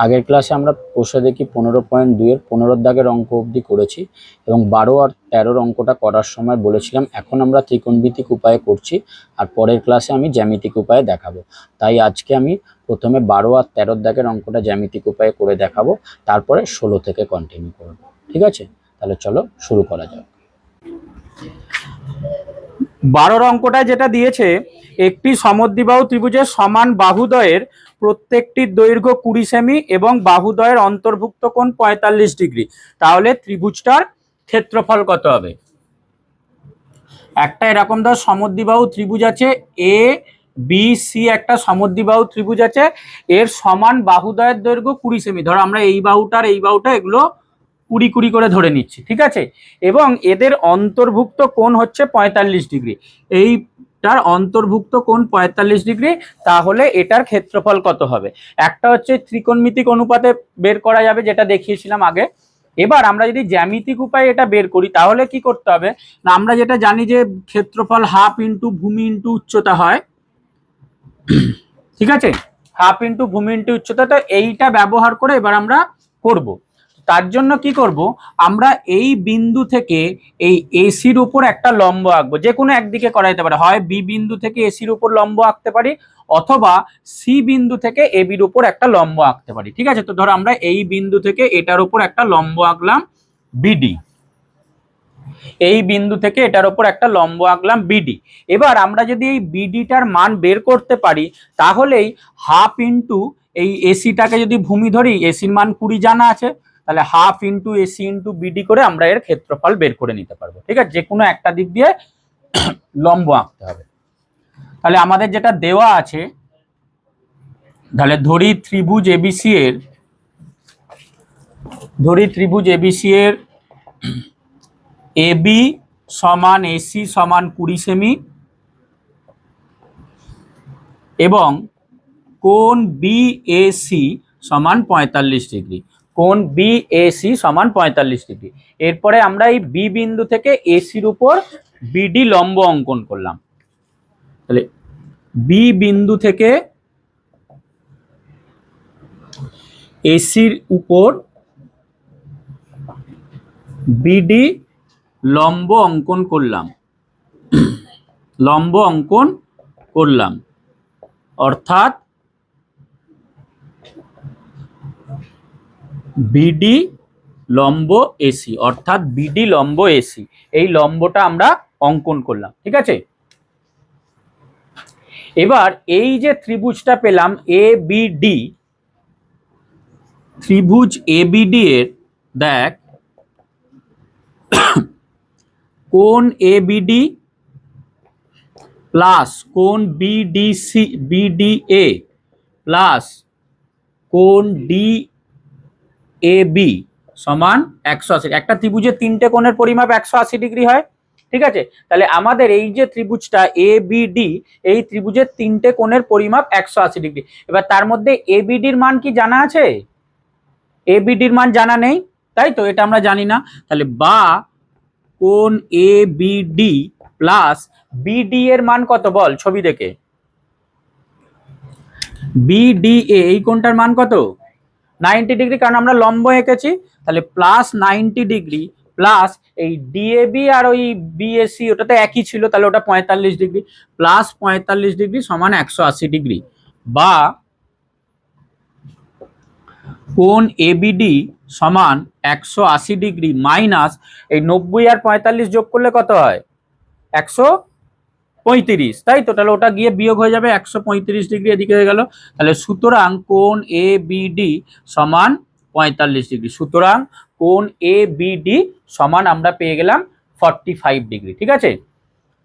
আগের ক্লাসে আমরা বসে দেখি 15.2 এর 15 দাগের অঙ্ক অবধি করেছি এবং 12 আর 13 অঙ্কটা করার সময় বলেছিলাম এখন আমরা ত্রিকোণমিতিক উপায়ে করছি আর পরের ক্লাসে আমি জ্যামিতিক উপায়ে দেখাবো। তাই আজকে আমি প্রথমে 12 আর 13 দাগের অঙ্কটা জ্যামিতিক উপায়ে করে দেখাবো, তারপরে 16 থেকে কন্টিনিউ করব। ঠিক আছে, তাহলে চলো শুরু করা যাক। 12 অঙ্কটা যেটা দিয়েছে, একটি সমদ্বিবাহু ত্রিভুজের সমান বাহুদ্বয়ের প্রত্যেকটির দৈর্ঘ্য 20 সেমি এবং বাহুদ্বয়ের অন্তর্ভুক্ত কোণ 45 ডিগ্রি। তাহলে ত্রিভুজটার ক্ষেত্রফল কত হবে? একটা এরকম ধর সমদ্বিবাহু ত্রিভুজ আছে, এ বি সি একটা সমদ্বিবাহু ত্রিভুজ আছে, এর সমান বাহুদ্বয়ের দৈর্ঘ্য 20 সেমি। ধরো আমরা এই বাহুটার এই বাহুটা এগুলো 20 করে ধরে নিচ্ছি, ঠিক আছে। এবং এদের অন্তর্ভুক্ত কোণ হচ্ছে 45 ডিগ্রি। এইটার অন্তর্ভুক্ত কোণ 45 ডিগ্রি, তাহলে এটার ক্ষেত্রফল কত হবে? একটা হচ্ছে ত্রিকোণমিতিক অনুপাতে বের করা যাবে, যেটা দেখিয়েছিলাম আগে। এবার আমরা যদি জ্যামিতিক উপায়ে এটা বের করি তাহলে কি করতে হবে না, আমরা যেটা জানি যে ক্ষেত্রফল হাফ ইন্টু ভূমি ইন্টু উচ্চতা হয়, ঠিক আছে। হাফ ইন্টু ভূমি ইন্টু উচ্চতা, তো এইটা ব্যবহার করে এবার আমরা করব। তার জন্য কি করব, আমরা এই বিন্দু থেকে এই এসির উপর একটা লম্ব আঁকবো। যে কোনো একদিকে করা যেতে পারে, হয় বি বিন্দু থেকে এসির উপর লম্ব আঁকতে পারি অথবা সি বিন্দু থেকে এ বির উপর একটা লম্ব আঁকতে পারি, ঠিক আছে। তো ধরো আমরা এই বিন্দু থেকে এটার উপর একটা লম্ব আঁকলাম বিডি, এই বিন্দু থেকে এটার উপর একটা লম্ব আঁকলাম বিডি। এবার আমরা যদি এই বিডিটার মান বের করতে পারি তাহলেই হাফ ইন্টু এই এসিটাকে যদি ভূমি ধরি, এসির মান 20 জানা আছে, তাহলে half into AC into BD করে আমরা এর ক্ষেত্রফল বের করে নিতে পারবো, ঠিক আছে। যে কোনো একটা দিক দিয়ে লম্ব আঁকতে হবে। তাহলে আমাদের যেটা দেওয়া আছে, তাহলে ধরি ত্রিভুজ এবিসি এর এবি সমান এসি সমান 20 সেমি এবং কোণ বিএসি সমান 45 ডিগ্রি। কোণ বিএসি সমান 45 ডিগ্রি। এরপরে আমরা এই বি বিন্দু থেকে এসির উপর বিডি লম্ব অঙ্কন করলাম। তাহলে বি বিন্দু থেকে এসির উপর বিডি লম্ব অঙ্কন করলাম, অর্থাৎ বিডি লম্ব এসি, এই লম্বটা আমরা অঙ্কন করলাম, ঠিক আছে। এবার এই যে ত্রিভুজটা পেলাম এবিডি, ত্রিভুজ এবিডি এর দেখ কোণ এবিডি প্লাস কোণ বিডিএ প্লাস কোণ ডিএবি সমান 180। একটা ত্রিভুজের তিনটে কোণের পরিমাপ 180 ডিগ্রি হয়, ঠিক আছে। তাহলে আমাদের এই যে ত্রিভুজটা এবিডি, এই ত্রিভুজের তিনটে কোণের পরিমাপ 180 ডিগ্রি। এবার তার মধ্যে এবিডির মান কি জানা আছে? এবিডির মান জানা নেই, তাই তো, এটা আমরা জানি না। তাহলে বা কোণ এবিডি প্লাস বিডি এর মান কত বল ছবি দেখে? বিডিএ এই কোণটার মান কত? 90 ডিগ্রি, কারণ আমরা লম্ব এঁকেছি। তাহলে প্লাস 90 ডিগ্রি প্লাস এই ডিএবি আর ওই বিএসি ওটা তো একই ছিল, তাহলে ওটা 45 ডিগ্রি, প্লাস 45 ডিগ্রি সমান 180 ডিগ্রি। বা কোণ এবিডি সমান 180 ডিগ্রি মাইনাস এই 90 আর 45 যোগ করলে কত হয়? 135, তাই তো। তাহলে ওটা গিয়ে বিয়োগ হয়ে যাবে, 135 ডিগ্রি এদিকে হয়ে গেল। তাহলে সুতরাং কোণ এবিডি সমান 45 ডিগ্রি। সুতরাং কোণ এবিডি সমান আমরা পেয়ে গেলাম 45 ডিগ্রি, ঠিক আছে।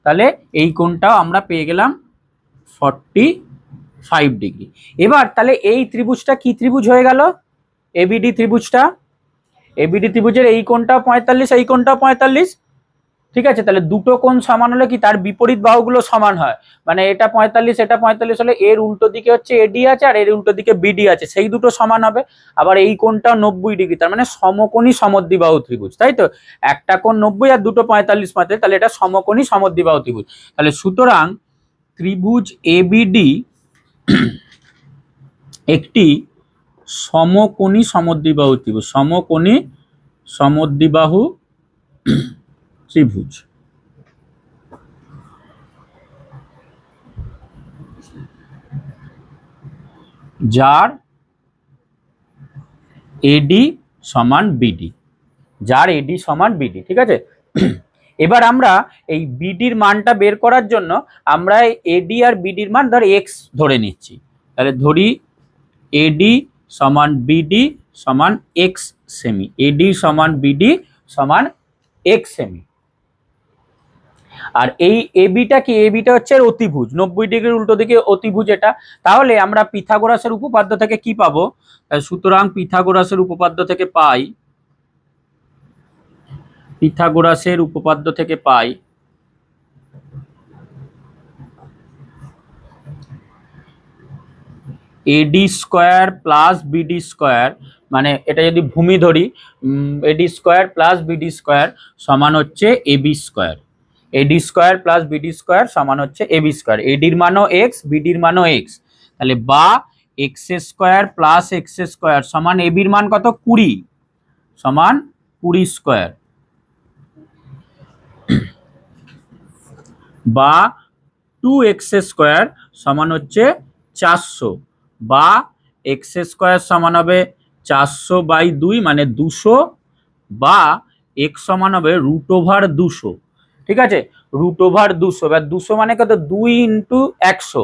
তাহলে এই কোণটাও আমরা পেয়ে গেলাম 45 ডিগ্রি। এবার তাহলে এই ত্রিভুজটা কি ত্রিভুজ হয়ে গেল? এবিডি ত্রিভুজটা, এবিডি ত্রিভুজের এই কোণটাও 45, এই কোণটাও 45, ঠিক আছে। তাহলে দুটো কোণ সমান হলে কি তার বিপরীত বাহুগুলো সমান হয়, মানে এটা 45 এটা 45 হলে এর উল্টো দিকে হচ্ছে এডি আছে আর এর উল্টো দিকে বিডি আছে, সেই দুটো সমান হবে। আবার এই কোণটাও 90 ডিগ্রি, তার মানে সমকোণী সমদ্বিবাহু ত্রিভুজ, তাই তো। একটা কোণ 90 আর দুটো 45 45, তাহলে এটা সমকোণী সমদ্বিবাহু ত্রিভুজ। তাহলে সুতরাং ত্রিভুজ এবিডি একটি সমকোণী সমদ্বিবাহু ত্রিভুজ, সমকোণী সমদ্বিবাহু ত্রিভুজ। যার এডি সমান বিডি, যার এডি সমান বিডি, ঠিক আছে। এবার আমরা এই বিডির মানটা বের করার জন্য আমরা এডি আর বিডির মান ধর এক্স ধরে নিচ্ছি। তাহলে ধরি এডি সমান বিডি সমান এক্স সেমি, এডি সমান বিডি সমান এক্স সেমি। আর এই এবিটা কি, এবিটা হচ্ছে অতিভুজ, 90 ডিগ্রির উল্টো দিকে অতিভুজ এটা। তাহলে আমরা পিথাগোরাসের উপপাদ্য থেকে কি পাবো, সুতরাং পিথাগোরাসের উপপাদ্য থেকে পাই, পিথাগোরাসের উপপাদ্য থেকে পাই AD square plus BD square, মানে এটা যদি ভূমি ধরি, AD square plus BD square সমান হচ্ছে AB square, AD square plus BD square সমান হচ্ছে এবি স্কোয়ার। এডির মানও এক্স, বিডির মানও এক্স, তাহলে বা x square plus x square সমান এবির মান কত 20 সমান 20 স্কোয়ার, বা 2x স্কোয়ার সমান হচ্ছে 400, বা এক্স স্কোয়ার সমান হবে 400/2 মানে 200, বা এক্স সমান হবে √200, ঠিক আছে, √200। এবার 200 মানে কত, 2 × 100,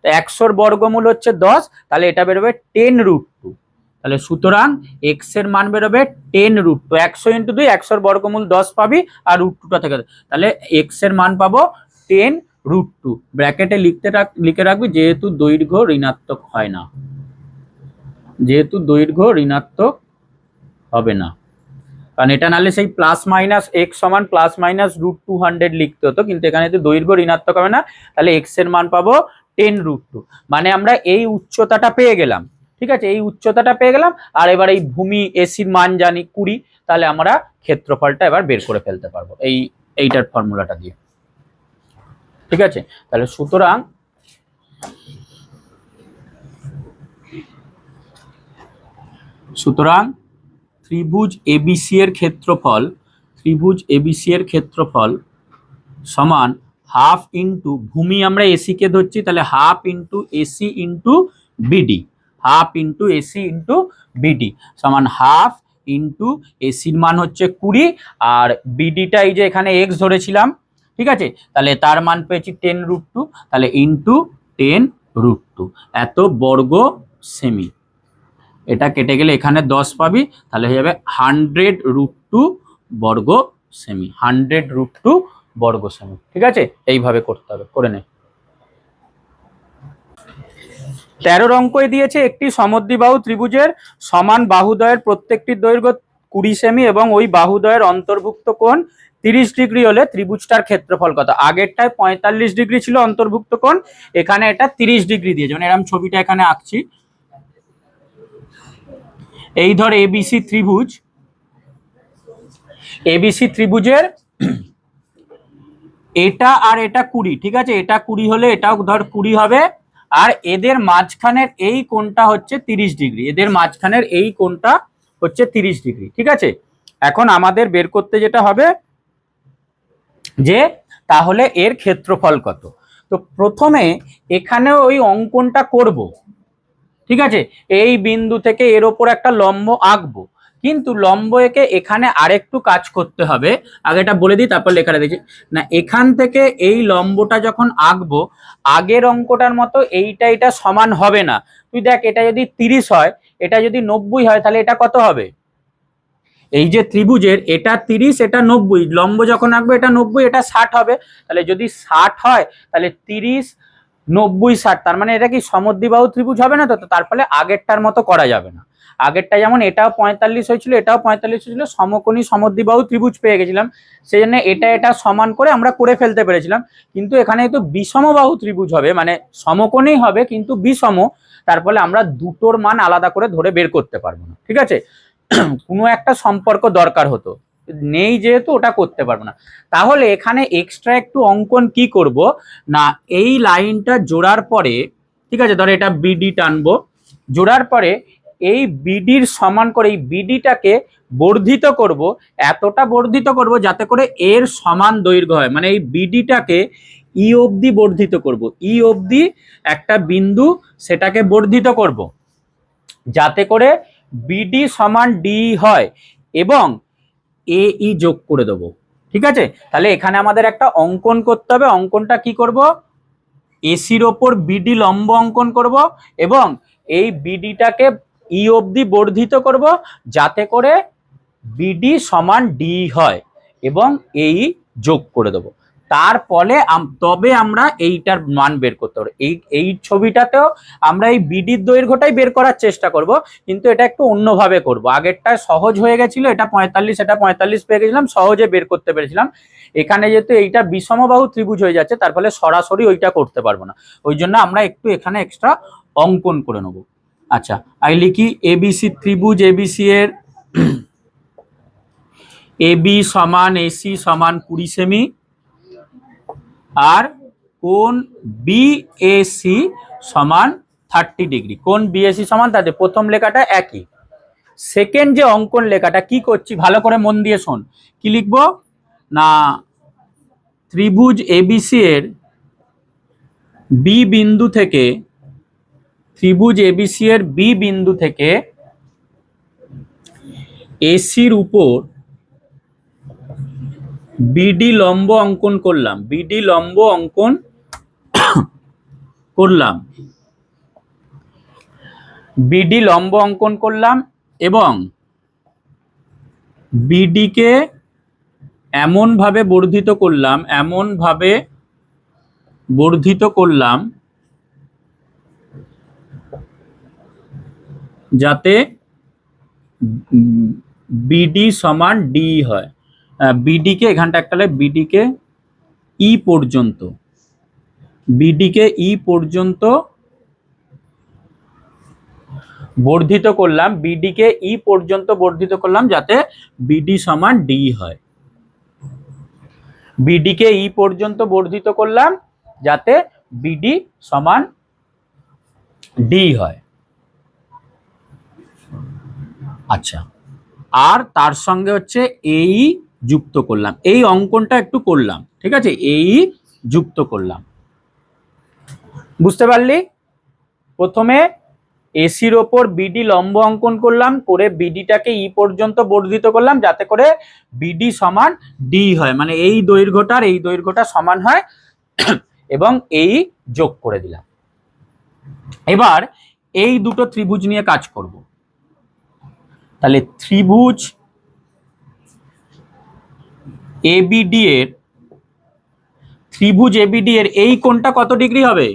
তো 100-র বর্গমূল হচ্ছে 10, তাহলে এটা বেরোবে 10√2। তাহলে সুতরাং এক্স এর মান বেরোবে 10√2, 100 × 2, 100-র বর্গমূল 10 পাবি আর √2টা থেকে, তাহলে এক্স এর মান পাবো 10√2। ব্র্যাকেটে লিখে রাখবি যেহেতু দৈর্ঘ্য ঋণাত্মক হয় না, যেহেতু দৈর্ঘ্য ঋণাত্মক হবে না, কারণ এটা নাহলে সেই প্লাস মাইনাস এক্স সমান প্লাস মাইনাস √200 লিখতে হতো, কিন্তু এখানে তো দৈর্ঘ্য ঋণাত্মক হবে না, তাহলে এক্স এর মান পাবো 10√2। মানে আমরা এই উচ্চতাটা পেয়ে গেলাম, ঠিক আছে, এই উচ্চতাটা পেয়ে গেলাম। আর এবার এই ভূমি এসির মান জানি 20, তাহলে আমরা ক্ষেত্রফলটা এবার বের করে ফেলতে পারবো এইটার ফর্মুলাটা দিয়ে, ঠিক আছে। তাহলে সুতরাং ত্রিভুজ এবিসি এর ক্ষেত্রফল, ত্রিভুজ এবিসি এর ক্ষেত্রফল সমান হাফ ইন্টু ভূমি, আমরা এসি কে ধরছি, তাহলে half into AC into BD, half into AC into BD সমান হাফ ইন্টু এসির মান হচ্ছে 20 আর বিডিটা এই যে এখানে এক্স ধরেছিলাম, ঠিক আছে, তাহলে তার মান পেয়েছি 10√2, তাহলে ইন্টু 10√2 এত বর্গ সেমি। এটা কেটে গেলে এখানে 10 পাবি, তাহলে হয়ে যাবে 100√2 বর্গ সেমি, 100√2 বর্গ সেমি, ঠিক আছে। এইভাবে করতে হবে, করে নে। 13 অঙ্কই দিয়েছে একটি সমদ্বিবাহু ত্রিভুজের সমান বাহুদ্বয়ের প্রত্যেকটির দৈর্ঘ্য 20 সেমি এবং ওই বাহুদ্বয়ের অন্তর্ভুক্ত কোণ 30 ডিগ্রি হলে ত্রিভুজটার ক্ষেত্রফল কত। আগেরটায় 45 ডিগ্রি ছিল অন্তর্ভুক্ত কোণ, এখানে এটা 30 ডিগ্রি দিয়েছে, মানে এরকম ছবিটা এখানে আঁকছি। এই ধর এবিসি ত্রিভুজ, এবিসি ত্রিভুজের এটা আর এটা 20, ঠিক আছে, এটা 20 হলে এটাও ধর 20 হবে, আর এদের মাঝখানের এই কোণটা হচ্ছে 30 ডিগ্রি, এদের মাঝখানের এই কোণটা হচ্ছে 30 ডিগ্রি, ঠিক আছে। এখন আমাদের বের করতে যেটা হবে যে তাহলে এর ক্ষেত্রফল কত। তো প্রথমে এখানে ওই অঙ্কনটা করব, ঠিক আছে, এই বিন্দু থেকে এর ওপর একটা লম্ব আঁকবো, কিন্তু লম্ব এঁকে এখানে আরেকটু কাজ করতে হবে। আগে এটা বলে দিই তারপর লেখাটা দেখি না। এখান থেকে এই লম্বটা যখন আঁকবো, আগের অঙ্কটার মতো এটা সমান হবে না। তুই দেখ, এটা যদি 30 হয়, এটা যদি 90 হয়, তাহলে এটা কত হবে। এই যে ত্রিভুজের এটা 30, এটা 90, লম্ব যখন আঁকবো এটা 90, এটা 60 হবে। তাহলে যদি 60 হয়, তাহলে 30, 90, 60, তার মানে এটা কি সমদ্বিবাহু ত্রিভুজ হবে না। তো তার ফলে আগেরটার মতো করা যাবে না। আগেরটা যেমন এটাও 45 হয়েছিল, এটাও 45 হয়েছিল, সমকোণী সমদ্বিবাহু ত্রিভুজ পেয়ে গেছিলাম, সেই জন্য এটা সমান করে আমরা করে ফেলতে পেরেছিলাম। কিন্তু এখানে তো বিষমবাহু ত্রিভুজ হবে, মানে সমকোণী হবে কিন্তু বিষম, তার ফলে আমরা দুটোর মান আলাদা করে ধরে বের করতে পারবো না, ঠিক আছে। কোনো একটা সম্পর্ক দরকার হতো, নেই যেহেতু ওটা করতে পারবো না। তাহলে এখানে এক্সট্রা একটু অঙ্কন কি করব না, এই লাইনটা জোড়ার পরে, ঠিক আছে, ধর এটা বিডি টানবো, জোড়ার পরে এই বিডির সমান করে এই বিডিটাকে বর্ধিত করব, এতটা বর্ধিত করব যাতে করে এর সমান দৈর্ঘ্য হয়, মানে এই বিডিটাকে ই অবধি বর্ধিত করব, ই অবধি একটা বিন্দু সেটাকে বর্ধিত করব যাতে করে বিডি সমান ডি হয় এবং এ ই যোগ করে দেবো। ঠিক আছে, তাহলে এখানে আমাদের একটা অঙ্কন করতে হবে। অঙ্কনটা কি করব, এসির ওপর বিডি লম্ব অঙ্কন করব এবং এই বিডিটাকে ই অবধি বর্ধিত করব যাতে করে বিডি সমান ডি হয় এবং এই যোগ করে দেবো। তার ফলে তবে আমরা এইটার মান বের করতে পারবো। এই ছবিটাতেও আমরা এই বিডির দৈর্ঘ্যটাই বের করার চেষ্টা করব, কিন্তু এটা একটু অন্যভাবে করব। আগেরটায় সহজ হয়ে গেছিল, এটা 45, এটা 45 পেয়ে গেছিলাম, সহজে বের করতে পেরেছিলাম। এখানে যেহেতু এইটা বিষমবাহু ত্রিভুজ হয়ে যাচ্ছে, তার ফলে সরাসরি ওইটা করতে পারবো না, ওই জন্য আমরা একটু এখানে এক্সট্রা অঙ্কন করে নেব। আচ্ছা, আমি লিখি এবিসি ত্রিভুজ, এবিসি এর এবি সমান এসি সমান 20 সেমি আর কোণ বিএসি সমান 30 ডিগ্রি। কোণ বিএসি সমান 30। প্রথম লেখাটা একই। সেকেন্ড যে অঙ্কন লেখাটা কি করছি ভালো করে মন দিয়ে শোন। কি লিখবো না, ত্রিভুজ এবিসি এর বি বিন্দু থেকে, ত্রিভুজ এবিসি এর বি বিন্দু থেকে এসির উপর বিডি লম্ব অঙ্কন করলাম, বিডি লম্ব অঙ্কন করলাম, বিডি লম্ব অঙ্কন করলাম এবং বিডিকে এমন ভাবে বর্ধিত করলাম, এমন ভাবে বর্ধিত করলাম যাতে বিডি সমান ডি হয়। বিডিকে এখানটা একটা বিডিকে ই পর্যন্ত, বিডিকে ই পর্যন্ত বর্ধিত করলাম, বিডিকে ই পর্যন্ত বর্ধিত করলাম যাতে বিডি সমান ডি হয়। বিডিকে ই পর্যন্ত বর্ধিত করলাম যাতে বিডি সমান ডি হয়। আচ্ছা, আর তার সঙ্গে হচ্ছে এই যুক্ত করলাম, এই অঙ্কনটা একটু করলাম। ঠিক আছে, এই যুক্ত করলাম। বুঝতে পারলি? প্রথমে এসির ওপর বিডি লম্ব অঙ্কন করলাম, করে বিডিটাকে ই পর্যন্ত বর্ধিত করলাম যাতে করে বিডি সমান ডি হয়, মানে এই দৈর্ঘ্যটার এই দৈর্ঘ্যটা সমান হয় এবং এই যোগ করে দিলাম। এবার এই দুটো ত্রিভুজ নিয়ে কাজ করব। তাহলে ত্রিভুজ এবিডি এর, ত্রিভুজ এবিডি এর এই কোণটা কত ডিগ্রি হবে?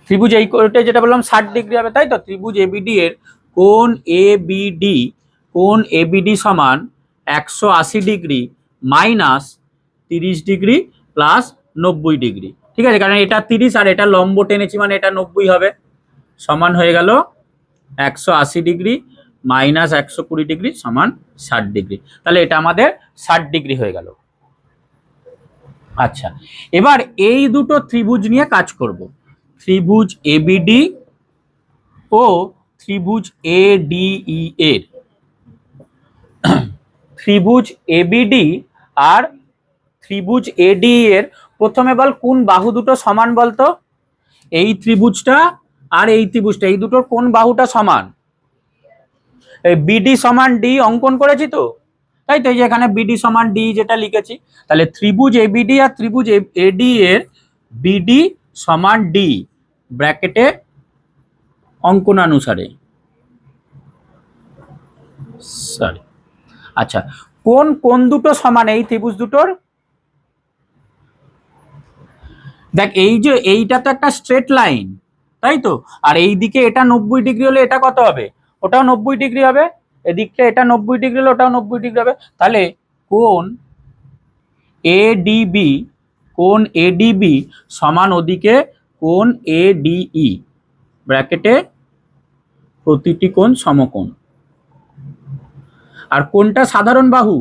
ত্রিভুজ এই কোণটা যেটা বললাম 60 ডিগ্রি হবে, তাই তো? ত্রিভুজ এবিডি এর কোণ এবিডি, কোণ এবিডি সমান 180 degree minus 30 degree plus 90 degree. ঠিক আছে, কারণ এটা 30 আর এটা লম্ব টেনেছি মানে এটা 90 হবে, সমান হয়ে গেল 180 ডিগ্রি মাইনাস 120 ডিগ্রি সমান 60 ডিগ্রি। তাহলে এটা আমাদের 60 ডিগ্রি হয়ে গেল। আচ্ছা, এবার এই দুটো ত্রিভুজ নিয়ে কাজ করব। ত্রিভুজ এবিডি ও ত্রিভুজ এডিই এর, ত্রিভুজ এবিডি আর ত্রিভুজ এডিই এর প্রথমে বল কোন বাহু দুটো সমান বলতো? এই ত্রিভুজটা আর এই ত্রিভুজটা, এই দুটোর কোন বাহুটা সমান? এই বিডি সমান ডি অঙ্কন করেছি তো, তাই তো? এই যে এখানে বিডি সমান ডি যেটা লিখেছি, তাহলে ত্রিভুজ এবিডি আর ত্রিভুজ এডি এর বিডি সমান ডি ব্র্যাকেটে অঙ্কনানুসারে, সরি। আচ্ছা, কোন দুটো সমান এই ত্রিভুজ দুটোর? দেখ, এই যে এইটা তো একটা স্ট্রেট লাইন, তাই তো? আর এই দিকে এটা 90 ডিগ্রি হলে এটা কত হবে? ওটাও 90 ডিগ্রি হবে। এদিকটা এটা 90 ডিগ্রি হলে ওটাও 90 ডিগ্রি হবে। তাহলে কোণ এডিবি, কোণ এডিবি সমান ওদিকে কোণ এডিই ব্র্যাকেটে প্রতিটি কোণ সমকোণ। আর কোনটা সাধারণ বাহু?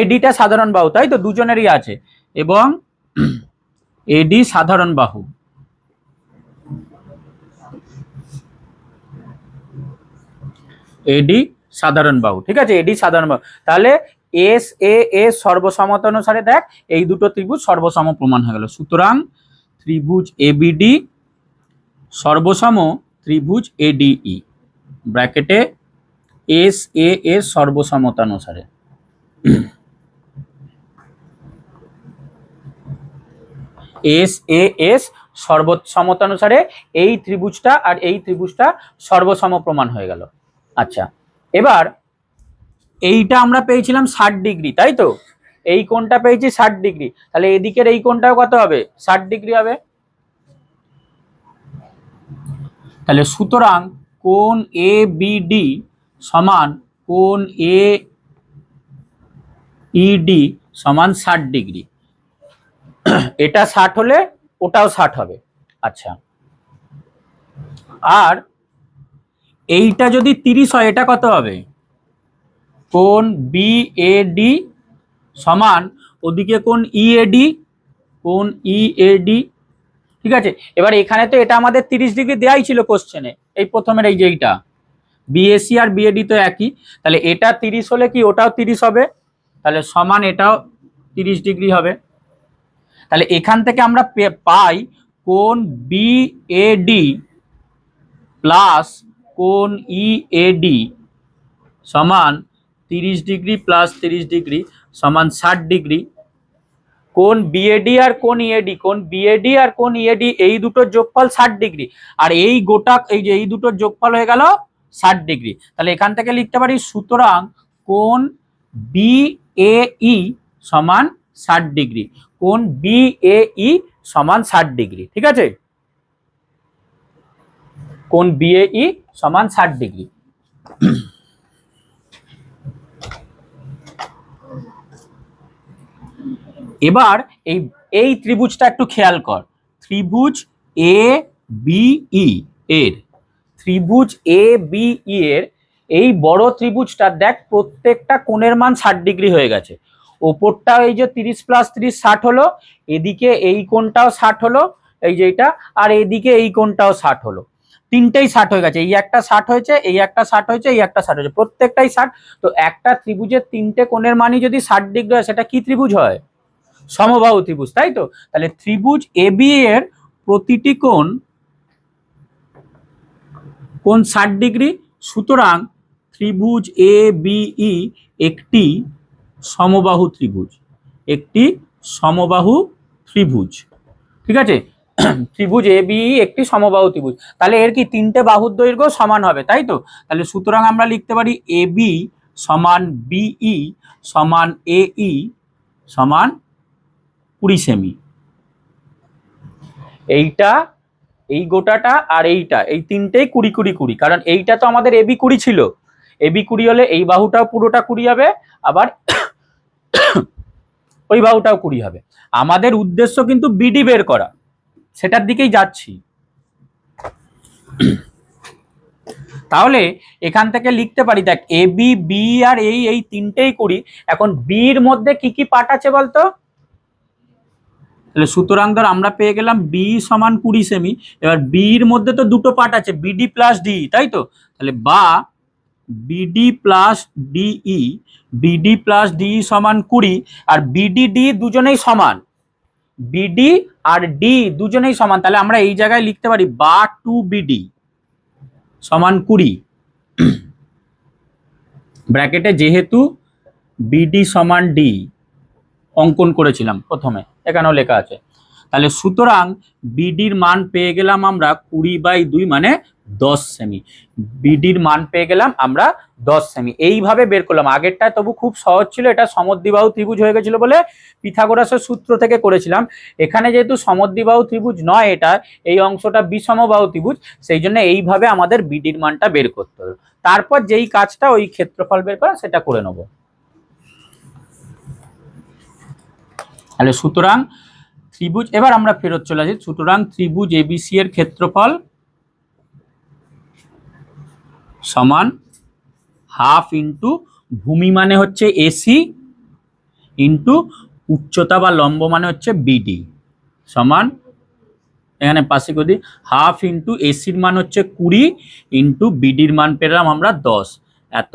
এডিটা সাধারণ বাহু, তাই তো? দুজনেরই আছে এবং এডি সাধারণ বাহু। এডি সাধারণ বাহু, ঠিক আছে, এডি সাধারণ বাহু। তাহলে এস এ এস সর্বসমতা অনুসারে দেখ এই দুটো ত্রিভুজ সর্বসম প্রমাণ হয়ে গেল। সুতরাং ত্রিভুজ এবিডি সর্বসম ত্রিভুজ এডিই, ব্র্যাকেটে এস এ এস সর্বসমতা অনুসারে। এস এ এস সর্বসমতা অনুসারে এই ত্রিভুজটা আর এই ত্রিভুজটা সর্বসম প্রমাণ হয়ে গেল। আচ্ছা, এবার এইটা আমরা পেয়েছিলাম 60 ডিগ্রি, তাই তো? এই কোণটা পেয়েছি 60 ডিগ্রি, তাহলে এদিকের এই কোণটাও কত হবে? 60 ডিগ্রি হবে। তাহলে সুতরাং কোণ এ বিডি সমান কোণ এ ইডি সমান 60 ডিগ্রি। এটা 60 হলে ওটাও 60 হবে। আচ্ছা, আর এইটা যদি 30 হয় এটা কত হবে? কোণ বিএডি সমান ওদিকে কোণ ইএডি, কোণ ইএডি, ঠিক আছে। এবার এখানে তো এটা আমাদের 30 ডিগ্রি দেওয়াই ছিল কোশ্চেনে, এই প্রথমের এই যে এইটা বিএসি আর বিএডি তো একই, তাহলে এটা 30 হলে কি ওটাও 30 হবে, তাহলে সমান এটাও 30 ডিগ্রি হবে। তাহলে এখান থেকে আমরা পাই কোণ বিএডি প্লাস কোণ ইএডি সমান 30 ডিগ্রি প্লাস 30 ডিগ্রি সমান 60 ডিগ্রি। কোণ বিএডি আর কোণ ইএডি, কোণ বিএডি আর কোণ ইএডি এই দুটোর যোগফল 60 ডিগ্রি, আর এই গোটা এই যে এই দুটোর যোগফল হয়ে গেল 60 ডিগ্রি। তাহলে এখান থেকে লিখতে পারি সুতরাং কোণ বিএই সমান 60 ডিগ্রি, কোণ বিএই সমান 60 ডিগ্রি, ঠিক আছে, কোণ বিএই সমান 60 ডিগ্রি। এবার এই এই ত্রিভুজটা একটু খেয়াল কর, ত্রিভুজ এ বিই এর, ত্রিভুজ এ বিই এর এই বড় ত্রিভুজটা দেখ প্রত্যেকটা কোণের মান 60 ডিগ্রি হয়ে গেছে। ওপরটা এই যে 30 প্লাস 30 60 হলো, এদিকে এই কোণটাও 60 হলো, এই যে এটা, আর এদিকে এই কোণটাও 60 হলো, তিনটেই 60 হয়ে গেছে। এই একটা 60 হয়েছে, এই একটা 60 হয়েছে, এই একটা 60 হয়েছে, প্রত্যেকটাই 60। তো একটা ত্রিভুজের তিনটে কোণের মানই যদি 60 ডিগ্রি হয় সেটা কি ত্রিভুজ হয়? সমবাহু ত্রিভুজ, তাই তো? তাহলে ত্রিভুজ এবি এর প্রতিটি কোণ 60 ডিগ্রি, সুতরাং ত্রিভুজ এ বিই একটি সমবাহু ত্রিভুজ, একটি সমবাহু ত্রিভুজ, ঠিক আছে। ত্রিভুজ এ বিই একটি সমবাহু ত্রিভুজ, তাহলে এর কি তিনটে বাহুর দৈর্ঘ্য সমান হবে, তাই তো? তাহলে সুতরাং আমরা লিখতে পারি এ বি সমান বিই সমান এই সমান 20 সেমি। এইটা এই গোটাটা আর এইটা এই তিনটেই 20 20 20, কারণ এইটা তো আমাদের এবি 20 ছিল, এবি 20 হলে এই বাহুটাও পুরোটা 20 হবে, আবার ওই বাহুটাও 20 হবে। আমাদের উদ্দেশ্য কিন্তু বিডি বের করা, সেটার দিকেই যাচ্ছি। তাহলে এখান থেকে লিখতে পারি, দেখ এ বি বি আর এই তিনটেই 20। এখন বির মধ্যে কি কি পার্ট আছে বলতো? তাহলে সুতরাং ধর আমরা পেয়ে গেলাম বি সমান 20 সেমি। এবার বির মধ্যে তো দুটো পার্ট আছে, বিডি প্লাস ডি, তাই তো? তাহলে বা BD plus DE, BD plus DE সমান 20, আর বিডি ডি দুজনেই সমান, বিডি আর ডি দুজনেই সমান, তাহলে আমরা এই জায়গায় লিখতে পারি বা 2বিডি সমান 20। ব্র্যাকেটে যেহেতু বিডি সমান ডি অঙ্কন করেছিলাম প্রথমে, এখানেও লেখা আছে, তাহলে সুতরাং বিডির মান পেয়ে গেলাম আমরা 20/2 মানে 10 সেমি। বিডির মান পেয়ে গেলাম আমরা 10 সেমি। এইভাবে বের করলাম। আগেরটা তবু খুব সহজ ছিল, এটা সমদ্বিবাহু ত্রিভুজ হয়ে গেছিল বলে পিথাগোরাসের সূত্র থেকে করেছিলাম। এখানে যেহেতু সমদ্বিবাহু ত্রিভুজ নয়, এটা এই অংশটা বিষমবাহু ত্রিভুজ, সেই জন্য এইভাবে আমাদের বিডির মানটা বের করতে হবে। তারপর যেই কাজটা ওই ক্ষেত্রফল বের করা সেটা করে নেব। তাহলে সুতরাং ত্রিভুজ, এবার আমরা ফেরত চলে আসি, সুতরাং ত্রিভুজ এবিসি এর ক্ষেত্রফল সমান হাফ ইন্টু ভূমি মানে হচ্ছে এসি ইন্টু উচ্চতা বা লম্ব মানে হচ্ছে বিডি সমান এখানে পাশে করে দিই, হাফ ইন্টু এসির মান হচ্ছে 20 ইন্টু বিডির মান পেলাম আমরা 10 এত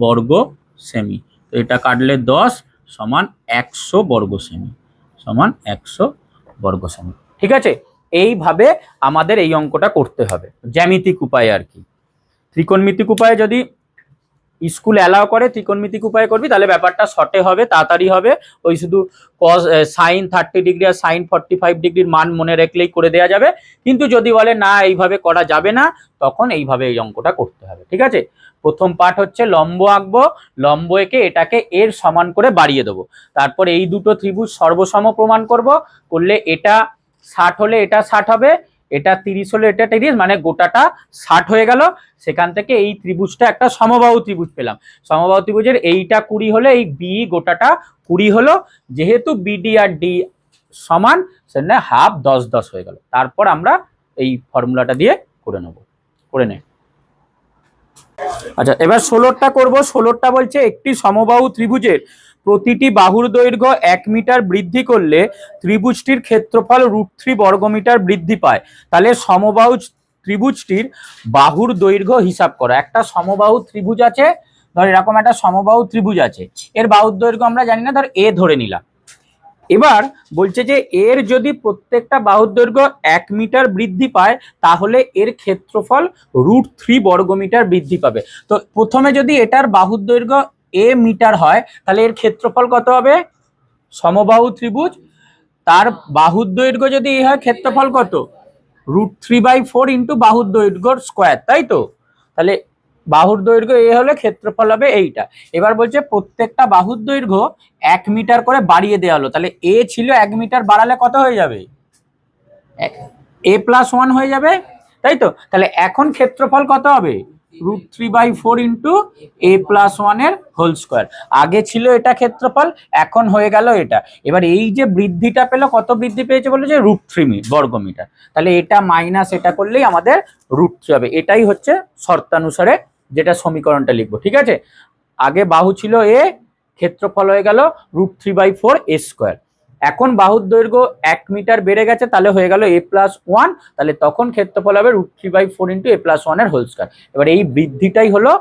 বর্গ সেমি। তো এটা কাটলে 10 সমান 100 বর্গ সেমি, সমান 100 বর্গ সেমি। ঠিক আছে, এইভাবে আমাদের এই অঙ্কটা করতে হবে জ্যামিতিক উপায়ে আর কি। ত্রিকোণমিতিক উপায়ে যদি স্কুল অ্যালাউ করে ত্রিকোণমিতিক উপায়ে করবি তাহলে ব্যাপারটা শর্টে হবে, তাড়াতাড়ি হবে। ওই শুধু কস সাইন 30 ডিগ্রি আর সাইন 45 ডিগ্রির মান মনে রাখলেই করে দেওয়া যাবে। কিন্তু যদি বলে না এইভাবে করা যাবে না, তখন এইভাবে এই অঙ্কটা করতে হবে। ঠিক আছে, প্রথম পার্ট হচ্ছে লম্ব আঁকবো, লম্ব এঁকে এটাকে এর সমান করে বাড়িয়ে দেবো। তারপর এই দুটো ত্রিভুজ সর্বসম প্রমাণ করব, করলে এটা 60 হলে এটা 60 হবে, এটা 30 হলে এটা 30, মানে গোটাটা 60 হয়ে গেল। সেখান থেকে এই ত্রিভুজটা একটা সমবাহু ত্রিভুজ পেলাম। সমবাহু ত্রিভুজের এইটা 20 হলে এই বি গোটাটা 20 হলো। যেহেতু বিডি আর ডি সমান, সেখানে হাফ 10 10 হয়ে গেল। তারপর আমরা এই ফর্মুলাটা দিয়ে করে নেব, করে নে। আচ্ছা, এবার 16টা করব। 16টা বলছে একটি সমবাহু ত্রিভুজের প্রতিটি বাহুর দৈর্ঘ্য 1 মিটার বৃদ্ধি করলে ত্রিভুজটির ক্ষেত্রফল √3 বর্গমিটার বৃদ্ধি পায়। তাহলে সমবাহু ত্রিভুজটির বাহুর দৈর্ঘ্য হিসাব করো। একটা সমবাহু ত্রিভুজ আছে, ধর এরকম একটা সমবাহু ত্রিভুজ আছে, এর বাহুর দৈর্ঘ্য আমরা জানি না, ধর এ ধরে নিলাম। এবার বলছে যে এর যদি প্রত্যেকটা বাহুর দৈর্ঘ্য 1 মিটার বৃদ্ধি পায়, তাহলে এর ক্ষেত্রফল √3 বর্গমিটার বৃদ্ধি পাবে। তো প্রথমে যদি এটার বাহুর দৈর্ঘ্য এ মিটার হয়, তাহলে এর ক্ষেত্রফল কত হবে? সমবাহু ত্রিভুজ, তার বাহুর দৈর্ঘ্য যদি এ হয়, ক্ষেত্রফল কত? √3/4 ইন্টু বাহুর দৈর্ঘ্য স্কোয়ার, তাই তো? তাহলে বাহুর দৈর্ঘ্য এ হলে ক্ষেত্রফল হবে এইটা। এবার বলছে প্রত্যেকটা বাহুর দৈর্ঘ্য 1 মিটার করে বাড়িয়ে দেওয়া হলো। তাহলে এ ছিল 1 মিটার, বাড়ালে কত হয়ে যাবে? a+1 হয়ে যাবে, তাই তো? তাহলে এখন ক্ষেত্রফল কত হবে? √3/4 ইন্টু a+1 এর হোল স্কোয়ার। আগে ছিল এটা ক্ষেত্রফল, এখন হয়ে গেল এটা। এবার এই যে বৃদ্ধিটা পেলো, কত বৃদ্ধি পেয়েছে বলে যে √3 বর্গমিটার। তাহলে এটা মাইনাস এটা করলেই আমাদের √3 হবে। এটাই হচ্ছে শর্তানুসারে যেটা সমীকরণটা লিখবো। ঠিক আছে, আগে বাহু ছিল এ, ক্ষেত্রফল হয়ে গেল √3/4 a স্কোয়ার। এখন বাহুর দৈর্ঘ্য 1 মিটার বেড়ে গেছে, তাহলে হয়ে গেল a+1, তাহলে তখন ক্ষেত্রফল হবে √3/4 ইন্টু a+1 এর হোল স্কোয়ার। এবার এই বৃদ্ধিটাই হলো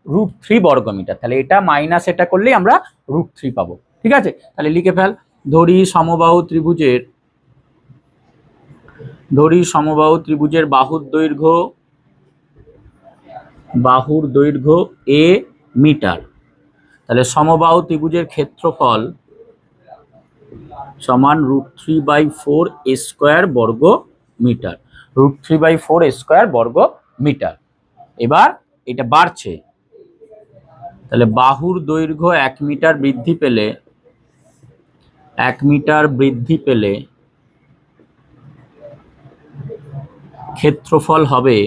√3 বর্গমিটার। তাহলে এটা মাইনাস এটা করলেই আমরা √3 পাবো। ঠিক আছে, তাহলে লিখে ফেল। ধরি সমবাহু ত্রিভুজের বাহুর দৈর্ঘ্য a মিটার। তাহলে সমবাহু ত্রিভুজের ক্ষেত্রফল সমান √3/4 a স্কোয়ার বর্গ মিটার, √3/4 a স্কোয়ার বর্গ মিটার। এবার এটা বাড়ছে, তাহলে বাহুর দৈর্ঘ্য 1 মিটার বৃদ্ধি পেলে ক্ষেত্রফল হবে,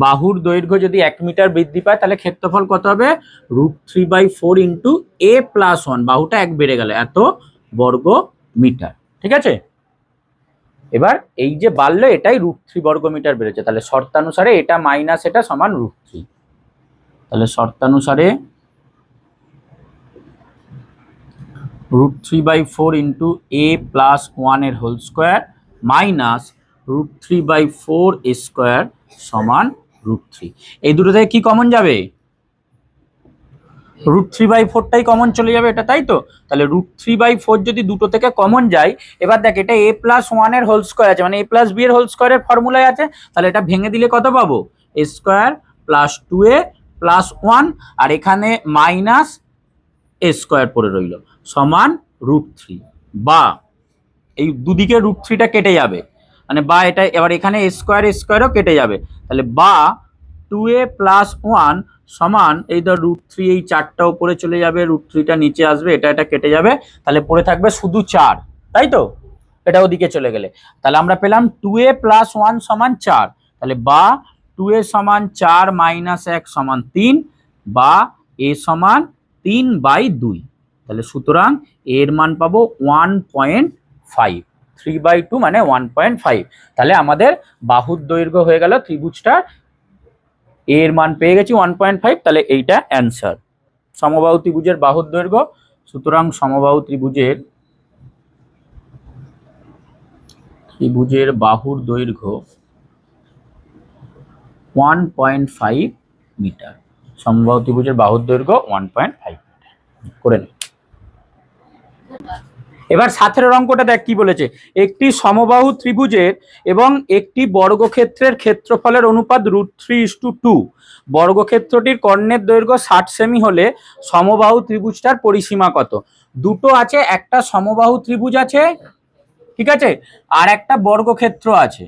বাহুর দৈর্ঘ্য যদি 1 মিটার বৃদ্ধি পায় তাহলে ক্ষেত্রফল কত হবে? √3/4 ইন্টু a+1, বাহুটা 1 বেড়ে গেল, এত বর্গ মিটার। ঠিক আছে, এবার এই যে বাড়লো এটাই √3 বর্গ মিটার বেড়েছে। তাহলে শর্তানুসারে এটা মাইনাস এটা সমান √3। তাহলে শর্তানুসারে √3/4 ইন্টু a+1 এর whole square minus √3/4 a square সমান √3। এই দুটো থেকে কি কমন যাবে? √3/4টাই কমন চলে যাবে এটা, তাই তো? তাহলে √3/4 যদি দুটো থেকে কমন যায়, এবার দেখ এটা a+1 এর হোল স্কোয়ার আছে, মানে a+b এর হোল স্কোয়ারের ফর্মুলায় আছে। তাহলে এটা ভেঙে দিলে কত পাবো? a স্কোয়ার প্লাস 2a+1, আর এখানে মাইনাস a স্কোয়ার পড়ে রইল, সমান √3। বা এই দুদিকে √3টা কেটে যাবে, মানে বা এটা এবার এখানে a স্কোয়ারও কেটে যাবে। তাহলে বা 2a+1 সমান এই ধর √3, এই 4টা উপরে চলে যাবে, √3টা নিচে আসবে, এটা কেটে যাবে, তাহলে পড়ে থাকবে শুধু 4, তাই তো? এটা ওদিকে চলে গেলে তাহলে আমরা পেলাম 2a+1 সমান 4। তাহলে বা 2a সমান 4 মাইনাস 1 সমান 3, বা a সমান 3/2। তাহলে সুতরাং এর মান পাবো 1.5, 3/2 মানে 1.5। তাহলে আমাদের বাহুর দৈর্ঘ্য হয়ে গেল ত্রিভুজটা, এর মান পেয়ে গেছি 1.5। তাহলে এইটা অ্যান্সার, সমবাহু ত্রিভুজের বাহুর দৈর্ঘ্য। সুতরাং সমবাহু ত্রিভুজের ত্রিভুজের বাহুর দৈর্ঘ্য 1.5 মিটার। সমবাহু ত্রিভুজের বাহুর দৈর্ঘ্য 1.5 মিটার করে নিই। এবার 17 অঙ্কটা দেখ কি বলেছে, একটি সমবাহু ত্রিভুজের এবং একটি বর্গক্ষেত্রের ক্ষেত্রফলের অনুপাত √3:2। বর্গক্ষেত্রটির কর্ণের দৈর্ঘ্য 60 সেমি হলে সমবাহু ত্রিভুজটার পরিসীমা কত? দুটো আছে, একটা সমবাহু ত্রিভুজ আছে, ঠিক আছে, আর একটা বর্গক্ষেত্র আছে।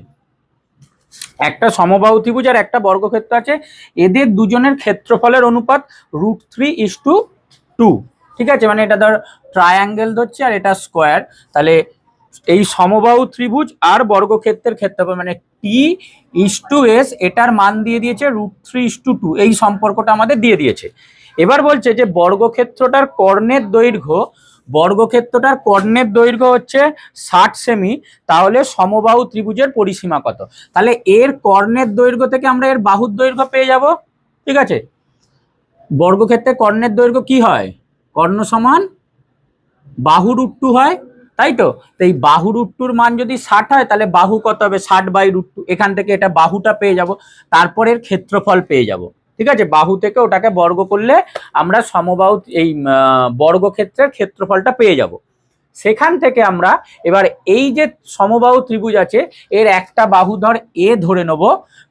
একটা সমবাহু ত্রিভুজ আর একটা বর্গক্ষেত্র আছে, এদের দুজনের ক্ষেত্রফলের অনুপাত √3:2। ঠিক আছে, মানে এটা ধর ট্রায়াঙ্গেল ধরছে আর এটা স্কোয়ার, তাহলে এই সমবাহু ত্রিভুজ আর বর্গক্ষেত্রের ক্ষেত্রফল মানে T:S, এটার মান দিয়ে দিয়েছে √3:2, এই সম্পর্কটা আমাদের দিয়ে দিয়েছে। এবার বলছে যে বর্গক্ষেত্রটার কর্ণের দৈর্ঘ্য হচ্ছে 60 সেমি, তাহলে সমবাহু ত্রিভুজের পরিসীমা কত? তাহলে এর কর্ণের দৈর্ঘ্য থেকে আমরা এর বাহুর দৈর্ঘ্য পেয়ে যাব। ঠিক আছে, বর্গক্ষেত্রে কর্ণের দৈর্ঘ্য কি হয়? কর্ণ সমান বাহু √2 হয়, তাই তো? এই বাহু √2 মান যদি 60 হয় তাহলে বাহু কত হবে? 60/√2। এখান থেকে এটা বাহুটা পেয়ে যাব, তারপরে এর ক্ষেত্রফল পেয়ে যাব। ঠিক আছে, বাহু থেকে ওটাকে বর্গ করলে আমরা সমবাহু এই বর্গক্ষেত্রের ক্ষেত্রফলটা পেয়ে যাব। সেখান থেকে আমরা এবার এই যে সমবাহু ত্রিভুজ আছে এর একটা বাহু ধরে নেব।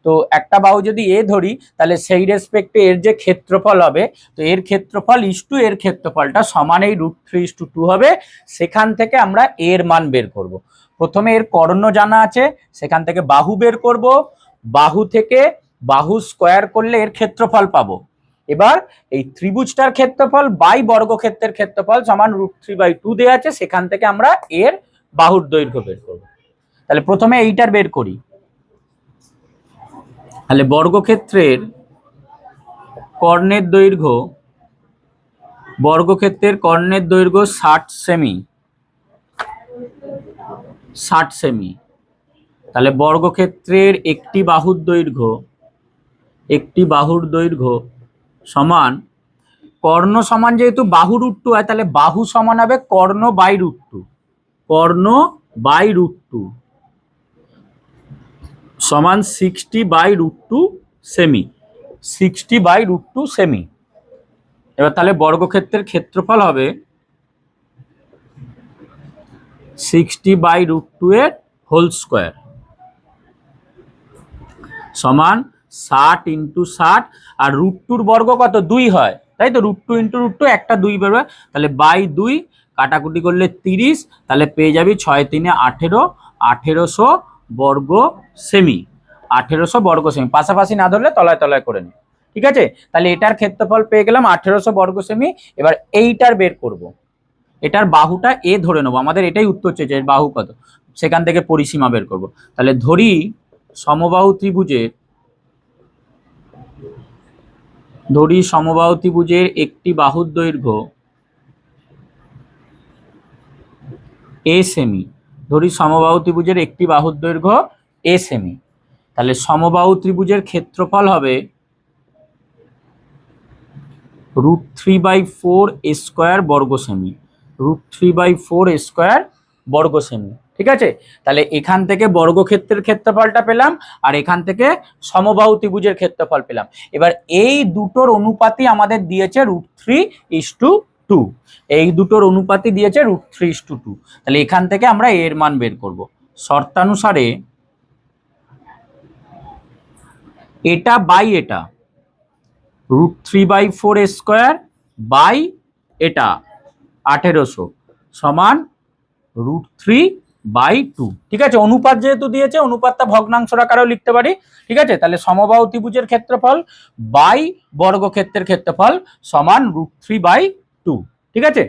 তো একটা বাহু যদি এ ধরি তাহলে সেই রেসপেক্টে এর যে ক্ষেত্রফল হবে, তো এর ক্ষেত্রফল এর ক্ষেত্রফলটা সমান এই √3:2 হবে। সেখান থেকে আমরা এর মান বের করব। প্রথমে এর কর্ণ জানা আছে, সেখান থেকে বাহু বের করব, বাহু থেকে বাহু স্কোয়ার করলে এর ক্ষেত্রফল পাবো। এবার এই ত্রিভুজটার ক্ষেত্রফল বাই বর্গক্ষেত্রের ক্ষেত্রফল সমান √3/2 দেওয়া আছে, সেখান থেকে আমরা এর বাহুর দৈর্ঘ্য বের করব। তাহলে প্রথমে এইটার বের করি। তাহলে বর্গক্ষেত্রের কর্ণের দৈর্ঘ্য 60 সেমি। তাহলে বর্গক্ষেত্রের একটি বাহুর দৈর্ঘ্য সমান, কর্ণ সমান যেহেতু বাহু √2 হয় তাহলে বাহু সমান হবে কর্ণ/√2 সমান 60/√2 সেমি। 60/√2 সেমি। এবার তাহলে বর্গক্ষেত্রের ক্ষেত্রফল হবে 60/√2 এর হোল স্কোয়ার সমান 60 × 60, আর √2 বর্গ কত? 2 হয়, তাই তো? √2 × √2 একটা 2 বেরোবে, তাহলে বাই 2 কাটাকুটি করলে 30, তাহলে পেয়ে যাবি 6 × 3 = 18, 1800 বর্গ সেমি। 1800 বর্গ সেমি, পাশাপাশি না ধরলে তলায় তলায় করে নি। ঠিক আছে, তাহলে এটার ক্ষেত্রফল পেয়ে গেলাম 1800 বর্গ সেমি। এবার এইটার বের করব, এটার বাহুটা এ ধরে নেবো, আমাদের এটাই উত্তর চেয়েছে, বাহু কত, সেখান থেকে পরিসীমা বের করব। তাহলে ধরি সমবাহু ত্রিভুজের একটি বাহুর দৈর্ঘ্য a সেমি। তাহলে সমবাহু ত্রিভুজের ক্ষেত্রফল হবে √3/4² বর্গ সেমি। বর্গ সেমি। ঠিক আছে, তাহলে এখান থেকে বর্গক্ষেত্রের ক্ষেত্রফলটা পেলাম আর এখান থেকে সমবাহু ত্রিভুজের ক্ষেত্রফল পেলাম। এবার এই দুটোর অনুপাতই আমাদের দিয়েছে √3:2। তাহলে এখান থেকে আমরা এর মান বের করব। শর্তানুসারে এটা বাই এটা, √3/4² বাই এটা 1800 সমান √3/2। ঠিক আছে, অনুপাত যেহেতু দিয়েছে অনুপাতটা ভগ্নাংশ আকারেও লিখতে পারি। ঠিক আছে, তাহলে সমবাহু ত্রিভুজের ক্ষেত্রফল বাই বর্গক্ষেত্রের ক্ষেত্রফল সমান √3/2। ঠিক আছে,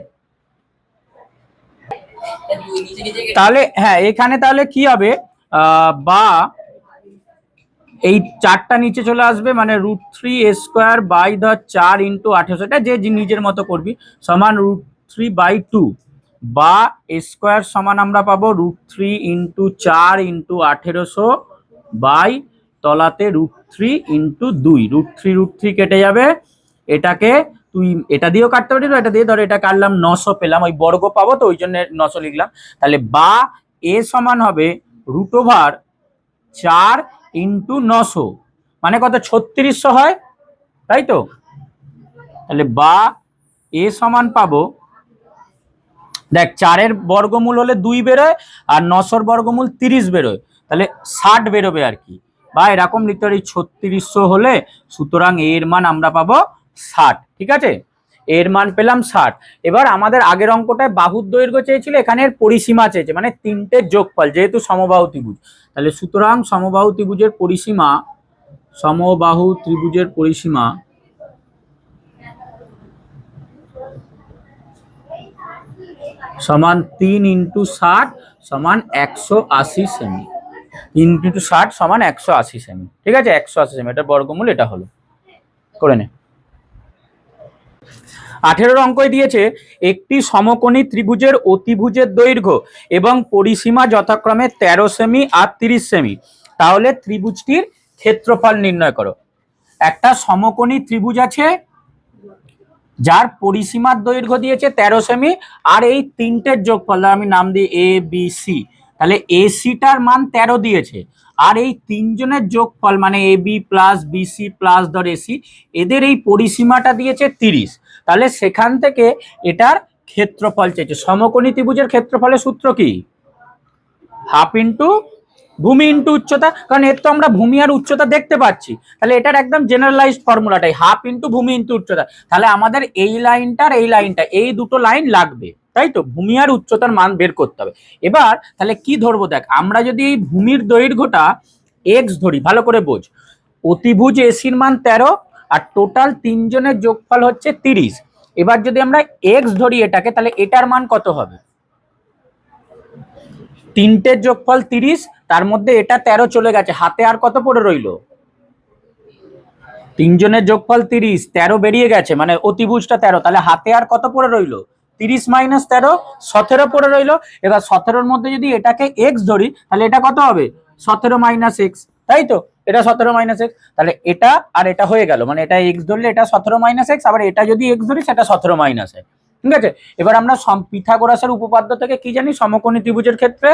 তাহলে হ্যাঁ এখানে তাহলে কি হবে, বা এই 4টা নিচে চলে আসবে, মানে √3² বাই 4 × 1800, এটা যে নিজের মতো করবি, সমান √3/2 বা স্কোয়ার সমান আমরা পাবো √3 × 4 × 1800 বাই তলাতে √3 × 2। √3 কেটে যাবে, এটাকে তুই এটা দিয়েও কাটতে পারিস, এটা দিয়ে ধর এটা কাটলাম 900 পেলাম, ওই বর্গ পাবো তো ওই জন্য 900 লিখলাম। তাহলে বা এ সমান হবে √4 ইন্টু 900 মানে কত 3600 হয়, তাই তো? তাহলে বা এ সমান পাবো, দেখ 4-এর বর্গমূল হলে 2 বেরোয় আর 900-র বর্গমূল 30 বেরোয়, তাহলে 60 বেরোবে আর কি, বা এরকম লিখতে পারি 3600 হলে, সুতরাং এর মান আমরা পাবো 60। ঠিক আছে, এর মান পেলাম 60। এবার আমাদের আগের অঙ্কটায় বাহুর দৈর্ঘ্য চেয়েছিল, এখানে এর পরিসীমা চেয়েছে, মানে তিনটের যোগফল, যেহেতু সমবাহু ত্রিভুজ, তাহলে সুতরাং সমবাহু ত্রিভুজের পরিসীমা, সমবাহু ত্রিভুজের পরিসীমা সমান 3 ইন্টু 60 সমান 180 সেমি। 3 ইন্টু 60 সমান 180 সেমি। ঠিক আছে, 180 সেমি, এটা বর্গমূল, এটা হলো, করে নে। 18 অঙ্কই দিয়েছে একটি সমকোণী ত্রিভুজের অতিভুজের দৈর্ঘ্য এবং পরিসীমা যথাক্রমে 13 সেমি আর 30 সেমি, তাহলে ত্রিভুজটির ক্ষেত্রফল নির্ণয় করো। একটা সমকোণী ত্রিভুজ আছে যার পরিসীমার দৈর্ঘ্য দিয়েছে 13 সেমি, আর এই তিনটের যোগফল, আমি নাম দিই এ বি সি, তাহলে এসিটার মান 13 দিয়েছে, আর এই তিনজনের যোগফল মানে A B plus BC plus ধর এসি, এদের এই পরিসীমাটা দিয়েছে 30, তাহলে সেখান থেকে এটার ক্ষেত্রফল চেয়েছে। সমকোণী ত্রিভুজের ক্ষেত্রফলের সূত্র কি? হাফ ইন্টু ভূমি ইন্টু উচ্চতা, কারণ এর তো আমরা ভূমি আর উচ্চতা দেখতে পাচ্ছি, তাহলে এটার একদম জেনারেলাইজড ফর্মুলাটাই হাফ ইন্টু ভূমি ইন্টু উচ্চতা। তাহলে আমাদের এই লাইনটার এই লাইনটা, এই দুটো লাইন লাগবে, তাই তো? ভূমি আর উচ্চতার মান বের করতে হবে। এবার তাহলে কি ধরবো, দেখ আমরা যদি এই ভূমির দৈর্ঘ্যটা এক্স ধরি, ভালো করে বোঝ, অতিভুজ এসির মান 13 আর টোটাল তিনজনের যোগফল হচ্ছে 30। এবার যদি আমরা এক্স ধরি এটাকে, তাহলে এটার মান কত হবে? তিনটের যোগফল 30, তার মধ্যে এটা 13 চলে গেছে, হাতে আর কত পড়ে রইল? তিনজনের যোগফল 30, 13 বেরিয়ে গেছে, মানে অতিভুজটা 13, তাহলে হাতে আর কত পড়ে রইল? 30 মাইনাস 13, 17 পড়ে রইল। এবার 17-র মধ্যে যদি এটাকে এক্স ধরি, তাহলে এটা কত হবে? 17 মাইনাস এক্স, তাই তো? এটা 17 মাইনাস এক্স, তাহলে এটা আর এটা হয়ে গেল, মানে এটা এক্স ধরলে এটা 17 মাইনাস এক্স, আবার এটা যদি এক্স ধরি সেটা 17 মাইনাস এক্স। ঠিক আছে, এবার আমরা পিথাগোরাসের উপপাদ্য থেকে কি জানি, সমকোণী ত্রিভুজের ক্ষেত্রে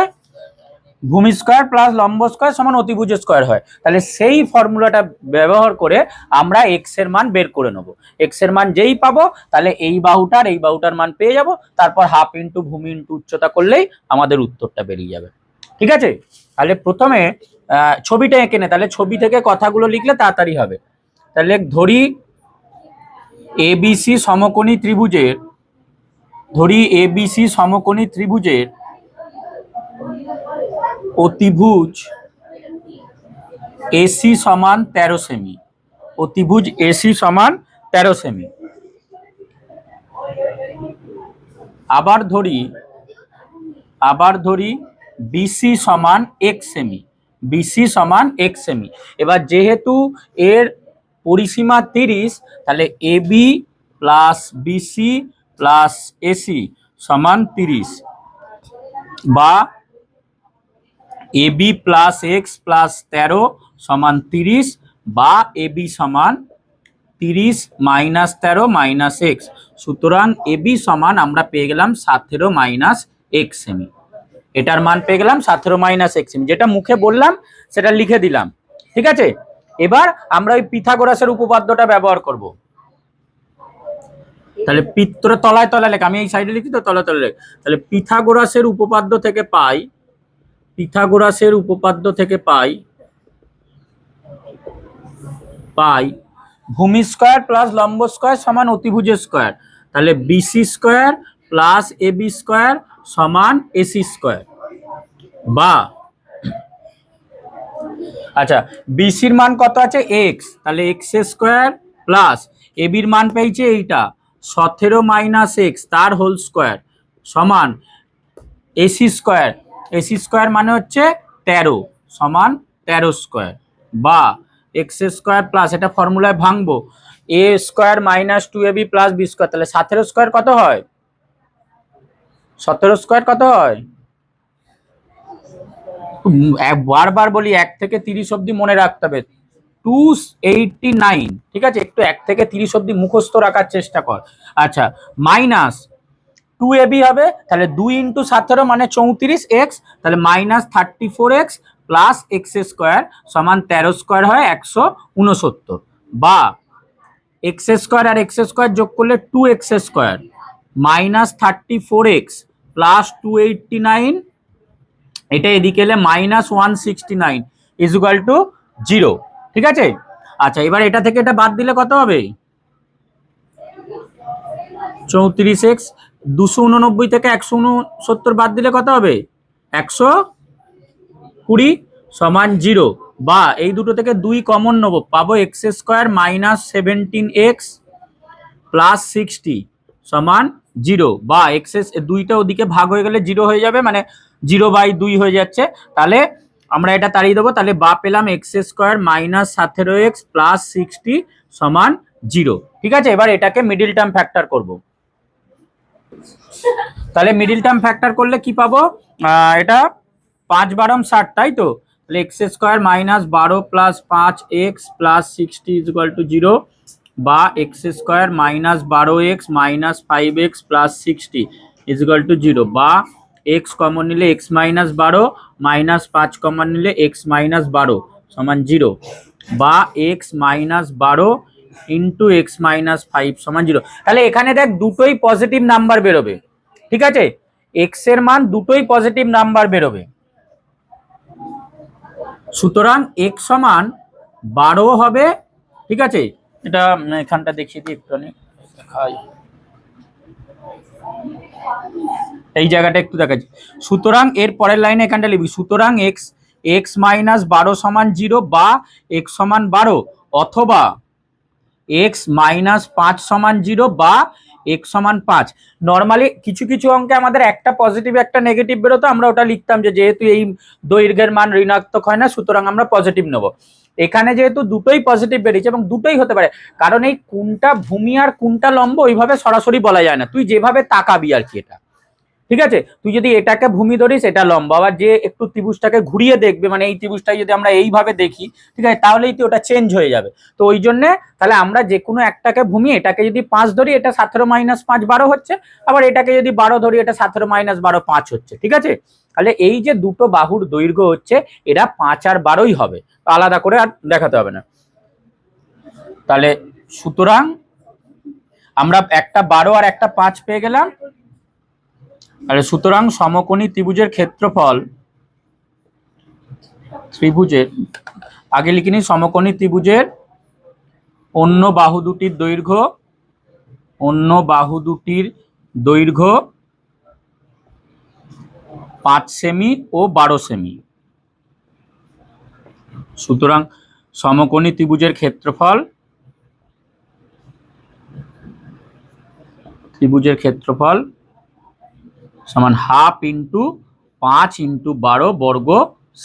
ভূমি স্কয়ার প্লাস লম্ব স্কয়ার সমান অতিভুজ স্কয়ার হয়, তাহলে সেই ফর্মুলাটা ব্যবহার করে আমরা এক্স এর মান বের করে নেব। এক্স এর মান যেই পাবো, তাহলে এই বাহুটার মান পেয়ে যাব, তারপর হাফ ইন্টু ভূমি ইন্টু উচ্চতা করলেই আমাদের উত্তরটা বেরিয়ে যাবে। ঠিক আছে, তাহলে প্রথমে ছবিটা এঁকে নে, তাহলে ছবি থেকে কথাগুলো লিখলে তাড়াতাড়ি হবে। তাহলে ধরি এবিসি সমকোণী ত্রিভুজের, অতিভুজ এসি সমান 13 সেমি, অতিভুজ এসি সমান 13 সেমি। আবার ধরি বিসি সমান 1 সেমি, এবার যেহেতু এর পরিসীমা 30, তাহলে AB plus BC plus AC সমান 30, বা এবি প্লাস এক্স প্লাস 13 সমান 30, বা এবি সমান 30 মাইনাস 13 মাইনাস এক্স, সুতরাং এবি সমান আমরা পেয়ে গেলাম 17 মাইনাস এক্স সেমি। এটার মান পেয়ে গেলাম 17 মাইনাস এক্স সেমি, যেটা মুখে বললাম সেটা লিখে দিলাম। ঠিক আছে, এবার আমরা ওই পিথাগোরাসের উপপাদ্যটা ব্যবহার করব। তাহলে তলায় তলায় লেখ, আমি এই সাইডে লিখি তো, তলায় তলায় লেখ। তাহলে পিথাগোরাসের উপপাদ্য থেকে পাই ভূমি স্কয়ার প্লাস লম্ব স্কয়ার সমান অতিভুজ স্কয়ার, তাহলে BC square plus AB square সমান এসি স্কয়ার, বা আচ্ছা বিসির মান কত আছে এক্স, তাহলে এক্স স্কয়ার প্লাস এবির মান পেয়েছে এইটা 17 মাইনাস এক্স তার হোল স্কয়ার সমান এসি স্কয়ার মানে হচ্ছে 13 সমান 13 স্কয়ার, বা এক্স স্কয়ার প্লাস, এটা ফর্মুলায় ভাঙবো, a square minus 2ab plus b square, তাহলে 17 স্কয়ার কত হয়? 17 স্কয়ার কত হয়? বারবার বলি 1 থেকে 30 অব্দি মনে রাখতে হবে, 289। ঠিক আছে, একটু 1 থেকে 30 অব্দি মুখস্থ রাখার চেষ্টা কর। আচ্ছা, মাইনাস 2ab হবে, তাহলে 2 ইন্টু 17 মানে 34x, তাহলে -34x প্লাস এক্স স্কোয়ার সমান 13 স্কোয়ার হয় 169, বা এক্স স্কোয়ার আর এক্স স্কোয়ার যোগ করলে 2x স্কোয়ার -34x প্লাস 289, এটা এদিকে এলে -169 ইজুয়াল টু 0। ঠিক আছে, আচ্ছা এবার এটা থেকে এটা বাদ দিলে কত হবে? 34x, 289 থেকে 169 বাদ দিলে কত হবে? 120 সমান 0, বা এই দুটো থেকে 2 কমন নেবো, পাবো এক্স স্কোয়ার -17x প্লাস 60 সমান 0, বা এক্স দুইটা ওদিকে ভাগ হয়ে গেলে 0 হয়ে যাবে, মানে 0/2 হয়ে যাচ্ছে। তাহলে আমরা এটা তাড়িয়ে দেবো, তাহলে বা পেলাম এক্স স্কোয়ার -17x প্লাস 60 সমান 0। ঠিক আছে, এবার এটাকে মিডিল টার্ম ফ্যাক্টর করব। তাহলে মিডিল টার্ম ফ্যাক্টর করলে কি পাবো? এটা 5 বারম 60, তাই তো? তাহলে x square -12 plus 5x plus 60 equal to 0, বা x square -12x -5x plus 60 equal to 0, বা x কমন নিলে x -12 -5 কমন নিলে x -12 সমান 0, বা x -12 ইন্টু x -5 সমান 0। তাহলে এখানে দেখ দুটোই পজিটিভ নাম্বার বেরোবে। ঠিক আছে, x এর মান দুটোই পজিটিভ নাম্বার বেরোবে, সুতরাং x সমান 12 হবে। ঠিক আছে, এটা এখানটা দেখিয়ে দিই একটু, দেখাই এই জায়গাটা একটু দেখাচ্ছি। সুতরাং এর পরের লাইনে এখানটা লিখবি, সুতরাং x -12 সমান 0, বা x সমান 12, অথবা x -5 সমান 0, বা x সমান 5। নর্মালি কিছু কিছু অঙ্কে আমাদের একটা পজিটিভ একটা নেগেটিভ বেরোতো, আমরা ওটা লিখতাম যে যেহেতু এই দৈর্ঘ্যের মান ঋণাত্মক হয় না, সুতরাং আমরা পজিটিভ নেব। এখানে যেহেতু দুটোই পজিটিভ বেরিয়েছে, এবং দুটোই হতে পারে, কারণ এই কোনটা ভূমি আর কোনটা লম্ব ওইভাবে সরাসরি বলা যায় না, তুই যেভাবে তাকাবি আর কি। এটা ঠিক আছে, তুই যদি এটাকে ভূমি ধরিস এটা লম্ব, আবার যে একটু ত্রিভুজটাকে ঘুরিয়ে দেখবে, মানে এই ত্রিভুজটাকে যদি আমরা এইভাবে দেখি, ঠিক আছে, তাহলেই তো ওটা চেঞ্জ হয়ে যাবে। তো ওই জন্য তাহলে আমরা যে কোনো একটাকে ভূমি, এটাকে যদি 5 ধরি এটা 17 - 5 12 হচ্ছে, আবার এটাকে যদি 12 ধরি এটা 17 - 12 5 হচ্ছে। ঠিক আছে, তাহলে এই যে দুটো বাহুর দৈর্ঘ্য হচ্ছে এরা 5 আর 12ই হবে, আলাদা করে আর দেখাতে হবে না। তাহলে সুতরাং আমরা একটা 12 আর একটা 5 পেয়ে গেলাম। তাহলে সুতরাং সমকোণী ত্রিভুজের ক্ষেত্রফল, ত্রিভুজের আগে লিখিনি, সমকোণী ত্রিভুজের অন্য বাহু দুটির দৈর্ঘ্য, অন্য বাহু দুটির দৈর্ঘ্য 5 সেমি ও 12 সেমি। সুতরাং সমকোণী ত্রিভুজের ক্ষেত্রফল, ত্রিভুজের ক্ষেত্রফল সমান 1/2 ইন্টু 5 ইন্টু 12 বর্গ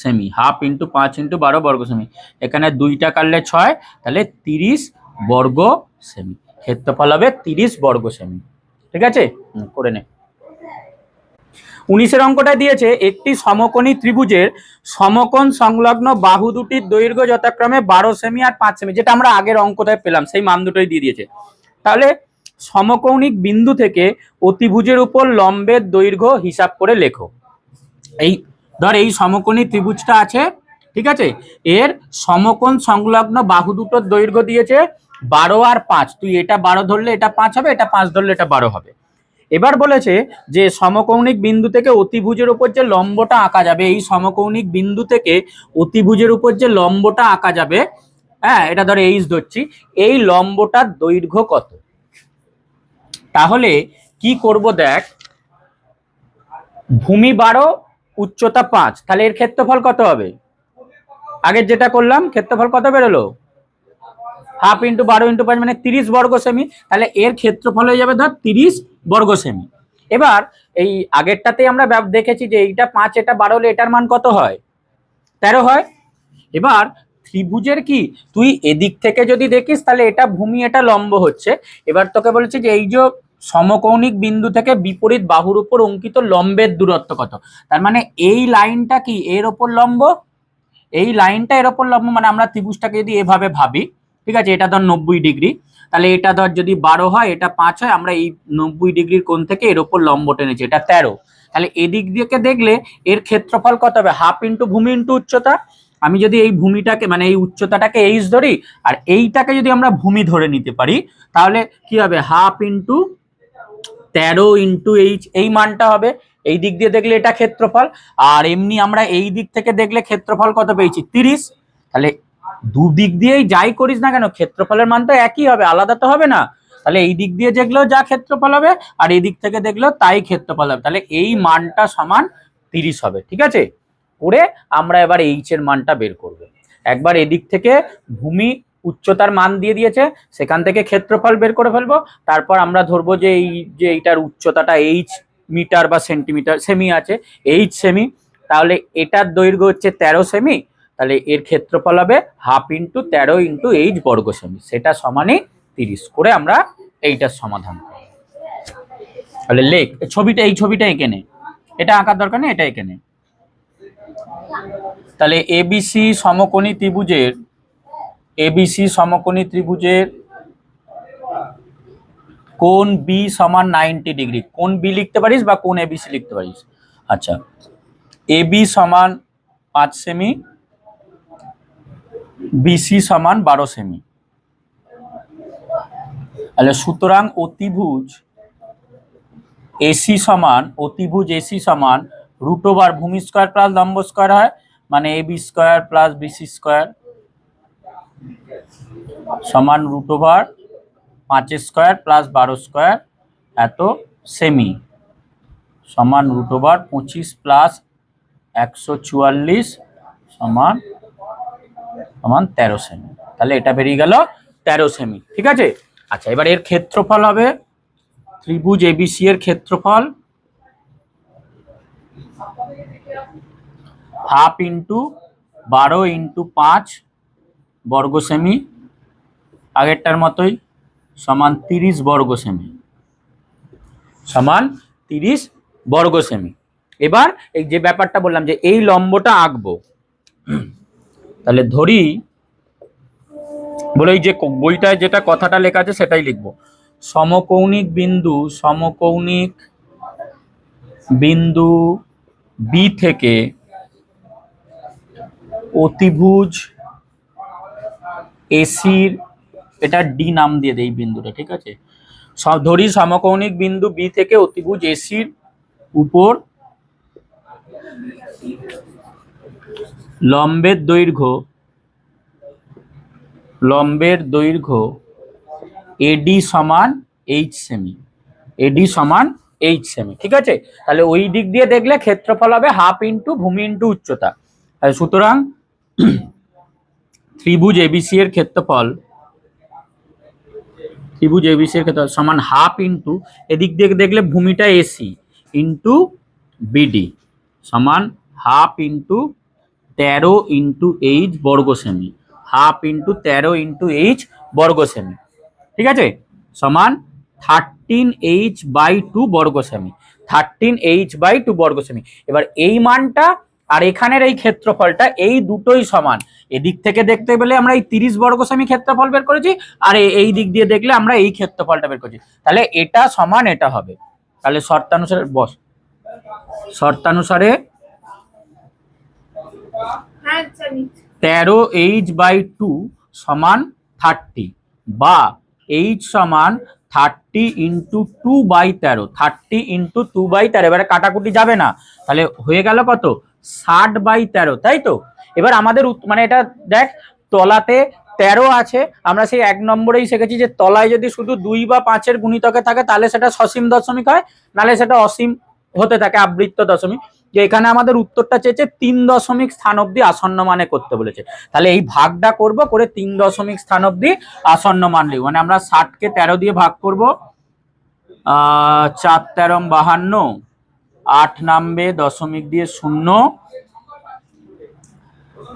সেমি, 1/2 ইন্টু 5 ইন্টু 12 বর্গ সেমি। এখানে 2টা কাটলে 6, তাহলে 30 বর্গ সেমি। ক্ষেত্রফল হবে 30 বর্গ সেমি। ঠিক আছে, করে নে। 19-এর অঙ্কটা দিয়েছে, একটি সমকোণী ত্রিভুজের সমকোণ সংলগ্ন বাহু দুটির দৈর্ঘ্য যথাক্রমে 12 সেমি আর 5 সেমি, যেটা আমরা আগের অঙ্কটায় পেলাম সেই মান দুটোই দিয়ে দিয়েছে। তাহলে সমকৌণিক বিন্দু থেকে অতিভুজের উপর লম্বের দৈর্ঘ্য হিসাব করে লেখো। এই ধর এই সমকোণী ত্রিভুজটা আছে, ঠিক আছে, এর সমকোণ সংলগ্ন বাহু দুটোর দৈর্ঘ্য দিয়েছে 12 আর 5, তুই এটা 12 ধরলে এটা 5 হবে, এটা 5 ধরলে এটা 12 হবে। এবার বলেছে যে সমকৌণিক বিন্দু থেকে অতিভুজের উপর যে লম্বটা আঁকা যাবে, এই সমকৌণিক বিন্দু থেকে অতিভুজের উপর যে লম্বটা আঁকা যাবে, হ্যাঁ এটা ধরে এইচ ধরছি, এই লম্বটার দৈর্ঘ্য কত? তাহলে কি করব দেখ, ভূমি 12 উচ্চতা 5, তাহলে এর ক্ষেত্রফল কত হবে? আগের যেটা করলাম ক্ষেত্রফল কত বেরোলো? 1/2 ইন্টু 12 ইন্টু 5 মানে 30 বর্গ সেমি। তাহলে এর ক্ষেত্রফল হয়ে যাবে ধর 30 বর্গ সেমি। এবার এই আগেরটাতেই আমরা দেখেছি যে এইটা 5 এটা 12 হলে এটার মান কত হয়? 13 হয়। এবার ত্রিভুজের কি তুই এদিক থেকে যদি দেখিস তাহলে এটা ভূমি এটা লম্ব হচ্ছে। এবার তোকে বলেছি যে এই যে সমকৌণিক বিন্দু থেকে বিপরীত বাহুর উপর অঙ্কিত লম্বের দূরত্ব কত, তার মানে এই লাইনটা কি এর ওপর লম্ব, এই লাইনটা এর ওপর লম্ব, মানে আমরা ত্রিভুজটাকে যদি এভাবে ভাবি, ঠিক আছে, এটা ধর 90 ডিগ্রি, তাহলে এটা ধর যদি 12 হয়, এটা 5 হয়, আমরা এই 90 ডিগ্রির কোণ থেকে এর ওপর লম্ব টেনেছি, এটা 13। তাহলে এদিক দিয়ে দেখলে এর ক্ষেত্রফল কত হবে? হাফ ইন্টু ভূমি ইন্টু উচ্চতা। আমি যদি এই ভূমিটাকে মানে এই উচ্চতাটাকে এইচ ধরি, আর এইটাকে যদি আমরা ভূমি ধরে নিতে পারি, তাহলে কি হবে? হাফ ইন্টু 13 ইন্টু এইচ, এই মানটা হবে। এই দিক দিয়ে দেখলে এটা ক্ষেত্রফল, আর এমনি আমরা এই দিক থেকে দেখলে ক্ষেত্রফল কত পেয়েছি? 30। তাহলে দুদিক দিয়েই যাই করিস না কেন ক্ষেত্রফলের মান তো একই হবে, আলাদা তো হবে না। তাহলে এই দিক দিয়ে দেখলেও যা ক্ষেত্রফল হবে, আর এই দিক থেকে দেখলেও তাই ক্ষেত্রফল হবে। তাহলে এই মানটা সমান 30 হবে। ঠিক আছে, করে আমরা এবার এইচ এর মানটা বের করব। একবার এদিক থেকে ভূমি উচ্চতার মান দিয়ে দিয়েছে, সেখান থেকে ক্ষেত্রফল বের করে ফেলবো। তারপর আমরা ধরবো যে এইটার উচ্চতাটা এইচ মিটার বা সেন্টিমিটার, সেমি আছে, এইচ সেমি। তাহলে এটার দৈর্ঘ্য হচ্ছে 13 সেমি। তাহলে এর ক্ষেত্রফল হবে হাফ ইন্টু 13 ইন্টু এইচ বর্গ সেমি, সেটা সমানই 30। করে আমরা এইটার সমাধান করব। তাহলে লেখ ছবিটা, এই ছবিটা এঁকে নে, এটা আঁকার দরকার নেই, এটা এঁকে নে। তাহলে এবিসি সমকোণী ত্রিভুজের কোণ বি সমান 90 ডিগ্রি। কোণ বি লিখতে পারিস বা কোণ এবিসি লিখতে পারিস। আচ্ছা, এবি সমান 5 সেমি, বিসি সমান 12 সেমি। তাহলে সুতরাং অতিভুজ এসি সমান রুট ওভার ভূমি স্কয়ার প্লাস লম্ব স্কয়ার হয়, মানে AB square plus BC square সমান root over 5 square plus 12 square এত সেমি সমান রুট ওভার 25 প্লাস 144 সমান 13 সেমি। তাহলে এটা বেরিয়ে গেল 13 সেমি। ঠিক আছে, আচ্ছা এবার এর ক্ষেত্রফল হবে, ত্রিভুজ এবিসি এর ক্ষেত্রফল হাফ ইন্টু 12 ইন্টু 5 বর্গ সেমি, আগেরটার মতোই, সমান 30 বর্গ সেমি, সমান 30 বর্গ সেমি। এবার এই যে ব্যাপারটা বললাম যে এই লম্বটা আঁকবো, তাহলে ধরি বলে এই যে বইটায় যেটা কথাটা লেখা আছে সেটাই লিখবো। সমকৌণিক বিন্দু বি থেকে অতিভুজ এসির, এটা ডি নাম দিয়ে দেই বিন্দুটা। ঠিক আছে, ধরি সমকৌণিক বিন্দু বি থেকে অতিভুজ এসির উপর লম্বের দৈর্ঘ্য এডি সমান এইচ সেমি, ঠিক আছে। তাহলে ওই দিক দিয়ে দেখলে ক্ষেত্রফল হবে হাফ ইন্টু ভূমি ইন্টু উচ্চতা। সুতরাং ত্রিভুজ এবিসি এর ক্ষেত্রফল সমান হাফ ইন্টু, এদিক দিয়ে দেখলে ভূমিটা এসি ইন্টু বিডি সমান হাফ ইন্টু 13 ইন্টু এইচ বর্গ semi, half into 13 into H বর্গ সেমি। ঠিক আছে, সমান 13h/2 বর্গ সেমি, 13h/2 বর্গ সেমি। এবার এই মানটা আর এখানের এই ক্ষেত্রফলটা এই দুটোই সমান। এদিক থেকে দেখতে পেলে আমরা এই 30 বর্গ সেমি ক্ষেত্রফল বের করেছি, আর এই দিক দিয়ে দেখলে আমরা এই ক্ষেত্রফলটা বের করেছি। তাহলে এটা সমান এটা হবে। তাহলে শর্তানুসারে 13h/2 সমান 30, বা h সমান 30 ইন্টু 2/13, 30 ইন্টু 2/13। এবারে কাটাকুটি যাবে না, তাহলে হয়ে গেল কত? 60/13, তাই তো। এবার আমাদের মানে এটা দেখ, তলাতে 13 আছে, আমরা সেই 1 নম্বরেই শিখেছি যে তলায় যদি শুধু 2 বা 5-এর গুণিতকে থাকে তাহলে সেটা সসীম দশমিক হয়, নাহলে সেটা অসীম হতে থাকে, আবৃত্ত দশমিক। যে এখানে আমাদের উত্তরটা চেয়েছে 3 দশমিক স্থান অবধি আসন্ন মানে করতে বলেছে। তাহলে এই ভাগটা করব, করে 3 দশমিক স্থান অবধি আসন্ন মান লিখব। মানে আমরা 60 কে 13 দিয়ে ভাগ করব, 4 13 52, 8 নামবে দশমিক দিয়ে 0,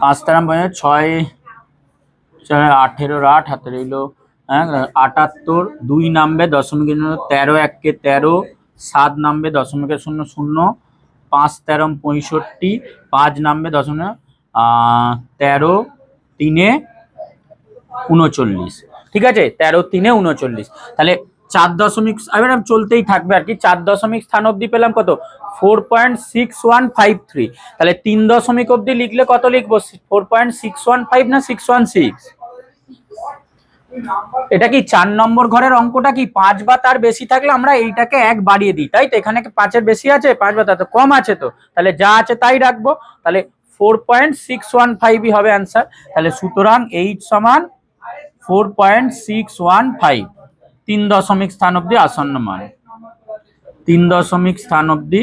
5 13 6 18 8 হাতে রইল 78, 2 নামবে দশমিক 13 1 কে 13, 7 নামবে দশমিকের 0 0, 5 13 65, 5 নামবে দশমিক 13 3 39। ঠিক আছে, 13 × 3 = 39। তাহলে 4 এবার চলতেই থাকবে আর কি। 4 স্থান অবধি পেলাম কত, 4.6153। তাহলে 3 অবধি লিখলে কত লিখবো, 4.615 না 616? এটা কি 4 নম্বর ঘরের অঙ্কটা কি 5 বা তার বেশি থাকলে আমরা এইটাকে 1 বাড়িয়ে দিই, তাই তো? এখানে কি 5-এর বেশি আছে, 5 বা তার তো কম আছে, তো তাহলে যা আছে তাই রাখবো। তাহলে 4.615ই হবে অ্যান্সার। তাহলে সুতরাং এইচ সমান 4.615, 3 স্থান অবধি আসন্ন মান, 3 স্থান অবধি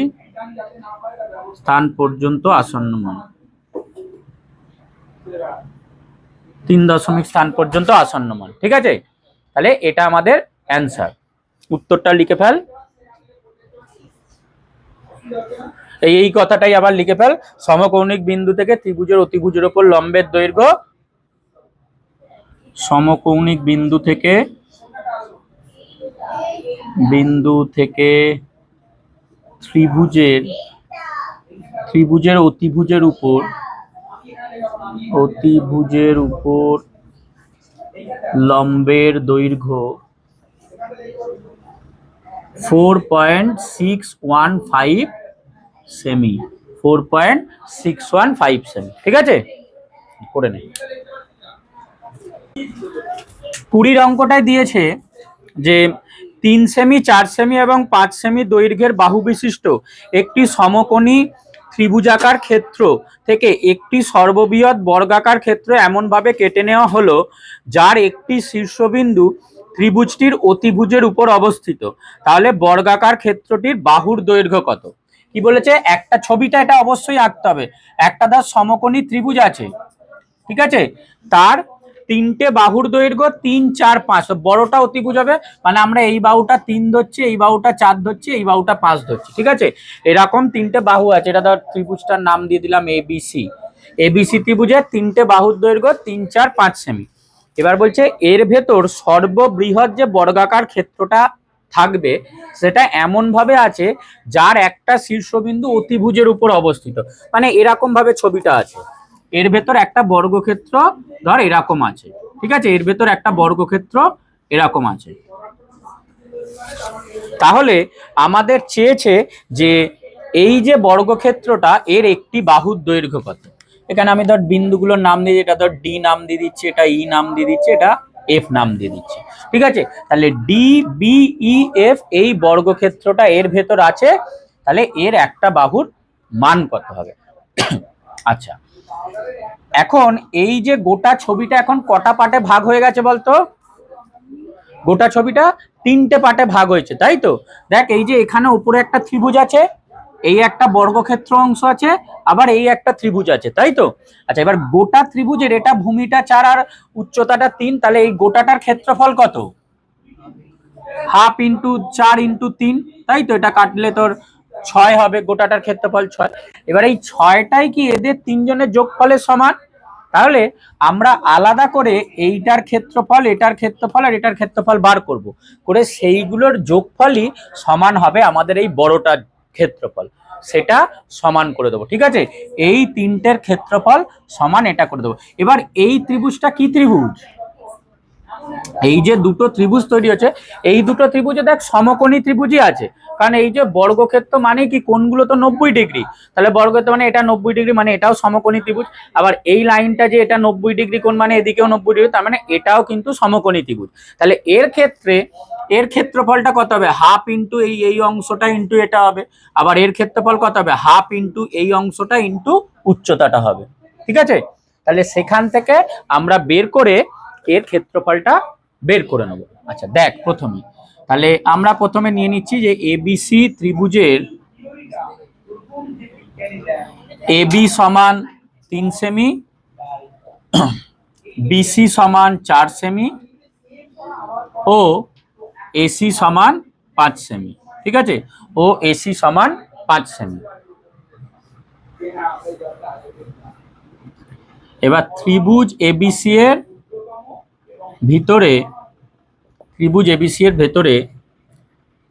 স্থান পর্যন্ত আসন্ন মান, 3 স্থান পর্যন্ত আসন্ন মান। ঠিক আছে, তাহলে এটা আমাদের অ্যান্সার। উত্তরটা লিখে ফেল, এই কথাটাই আবার লিখে ফেল। সমকৌণিক বিন্দু থেকে ত্রিভুজের অতিভুজের উপর লম্বের দৈর্ঘ্য, সমকৌণিক বিন্দু থেকে ত্রিভুজের অতিভুজের উপর লম্বের দৈর্ঘ্য 4.615 সেমি, 4.615 সেমি। ঠিক আছে, করে নে। 20 অঙ্কটায় দিয়েছে যে 3 সেমি, 4 সেমি এবং 5 সেমি দৈর্ঘ্যের বাহু বিশিষ্ট একটি সমকোণী ত্রিভুজাকার ক্ষেত্র থেকে একটি সর্ববৃহৎ বর্গাকার ক্ষেত্র এমনভাবে কেটে নেওয়া হলো যার একটি শীর্ষবিন্দু ত্রিভুজটির অতিভুজের উপর অবস্থিত। তাহলে বর্গাকার ক্ষেত্রটির বাহুর দৈর্ঘ্য কত? কি বলেছে, একটা ছবিটা এটা অবশ্যই আঁকতে হবে। একটা ধর সমকোণী ত্রিভুজ আছে, ঠিক আছে, তার 3টে বাহুর দৈর্ঘ্য 3, 4, 5। বড়টা অতিভুজ হবে, মানে আমরা এই বাহুটা 3 ধরছি, এই বাহুটা 4 ধরছি, এই বাহুটা 5 ধরছি। ঠিক আছে, এরকম 3টে বাহু আছে। এটা ধর ত্রিভুজটার নাম দিয়ে দিলাম এবিসি। এবিসি ত্রিভুজের 3টে বাহুর দৈর্ঘ্য 3, 4, 5 সেমি। এবার বলছে এর ভেতর সর্ববৃহৎ যে বর্গাকার ক্ষেত্রটা থাকবে সেটা এমন ভাবে আছে যার একটা শীর্ষবিন্দু অতিভুজের উপর অবস্থিত। মানে এরকম ভাবে ছবিটা আছে, এর ভেতর একটা বর্গক্ষেত্র ধর এরকম আছে। ঠিক আছে, এর ভেতর একটা বর্গক্ষেত্র এরকম আছে। তাহলে আমাদের চেয়েছে যে এই যে বর্গক্ষেত্রটা এর একটি বাহুর দৈর্ঘ্য কত। এখানে আমি ধর বিন্দুগুলোর নাম দিয়ে, এটা ধর ডি নাম দিয়ে দিচ্ছি, এটা ই নাম দিয়ে দিচ্ছি, এটা এফ নাম দিয়ে দিচ্ছি। ঠিক আছে, তাহলে ডি, বি, ই, এফ এই বর্গক্ষেত্রটা এর ভেতর আছে, তাহলে এর একটা বাহুর মান কত হবে? আচ্ছা, এখন এই যে গোটা ছবিটা এখন কটা পার্টে ভাগ হয়ে গেছে বলতো? গোটা ছবিটা 3টে পার্টে ভাগ হয়েছে, তাই তো? দেখ, এই যে এখানে উপরে একটা ত্রিভুজ আছে, এই একটা বর্গক্ষেত্র অংশ আছে, আবার এই একটা ত্রিভুজ আছে, তাই তো? আচ্ছা, এবার গোটা ত্রিভুজের এটা ভূমিটা 4 আর উচ্চতাটা 3, তাহলে এই গোটাটার ক্ষেত্রফল কত? 1/2 × 4 × 3, তাই তো? এটা কাটলে তোর 6 হবে, গোটাটার ক্ষেত্রফল 6। এবার এই 6টাই কি এদের 3জনের যোগফলের সমান? তাহলে আমরা আলাদা করে এইটার ক্ষেত্রফল, এটার ক্ষেত্রফল আর এটার ক্ষেত্রফল বার করব, করে সেইগুলোর যোগফলই সমান হবে আমাদের এই বড়টার ক্ষেত্রফল, সেটা সমান করে দেবো। ঠিক আছে, এই 3টের ক্ষেত্রফল সমান এটা করে দেবো। এবার এই ত্রিভুজটা কি ত্রিভুজ? এই যে দুটো ত্রিভুজ তৈরি হচ্ছে, এই দুটো ত্রিভুজে দেখ সমকোণী ত্রিভুজই আছে, কারণ এই যে বর্গক্ষেত্র মানে কি, কোণগুলো তো 90 ডিগ্রি, তাহলে বর্গক্ষেত্র মানে এটা 90 ডিগ্রি, মানে এটাও সমকোণী ত্রিভুজ। আবার এই লাইনটা যে এটা 90 ডিগ্রি কোণ, মানে এদিকেও 90 ডিগ্রি, তার মানে এটাও কিন্তু সমকোণী ত্রিভুজ। তাহলে এর ক্ষেত্রে এর ক্ষেত্রফলটা কত হবে? 1/2 × এই অংশটা ইন্টু এটা হবে। আবার এর ক্ষেত্রফল কত হবে? 1/2 × এই অংশটা ইন্টু উচ্চতাটা হবে। ঠিক আছে, তাহলে সেখান থেকে আমরা বের করে এর ক্ষেত্রফলটা বের করে নেব। আচ্ছা দেখ, প্রথমে তাহলে আমরা প্রথমে নিয়ে নিচ্ছি যে এবিসি ত্রিভুজের এবি সমান 3 সেমি, বিসি সমান 4 সেমি ও এসি সমান 5 সেমি। ঠিক আছে, ও এসি সমান 5 সেমি। এবার ত্রিভুজ এবিসি এর ভিতরে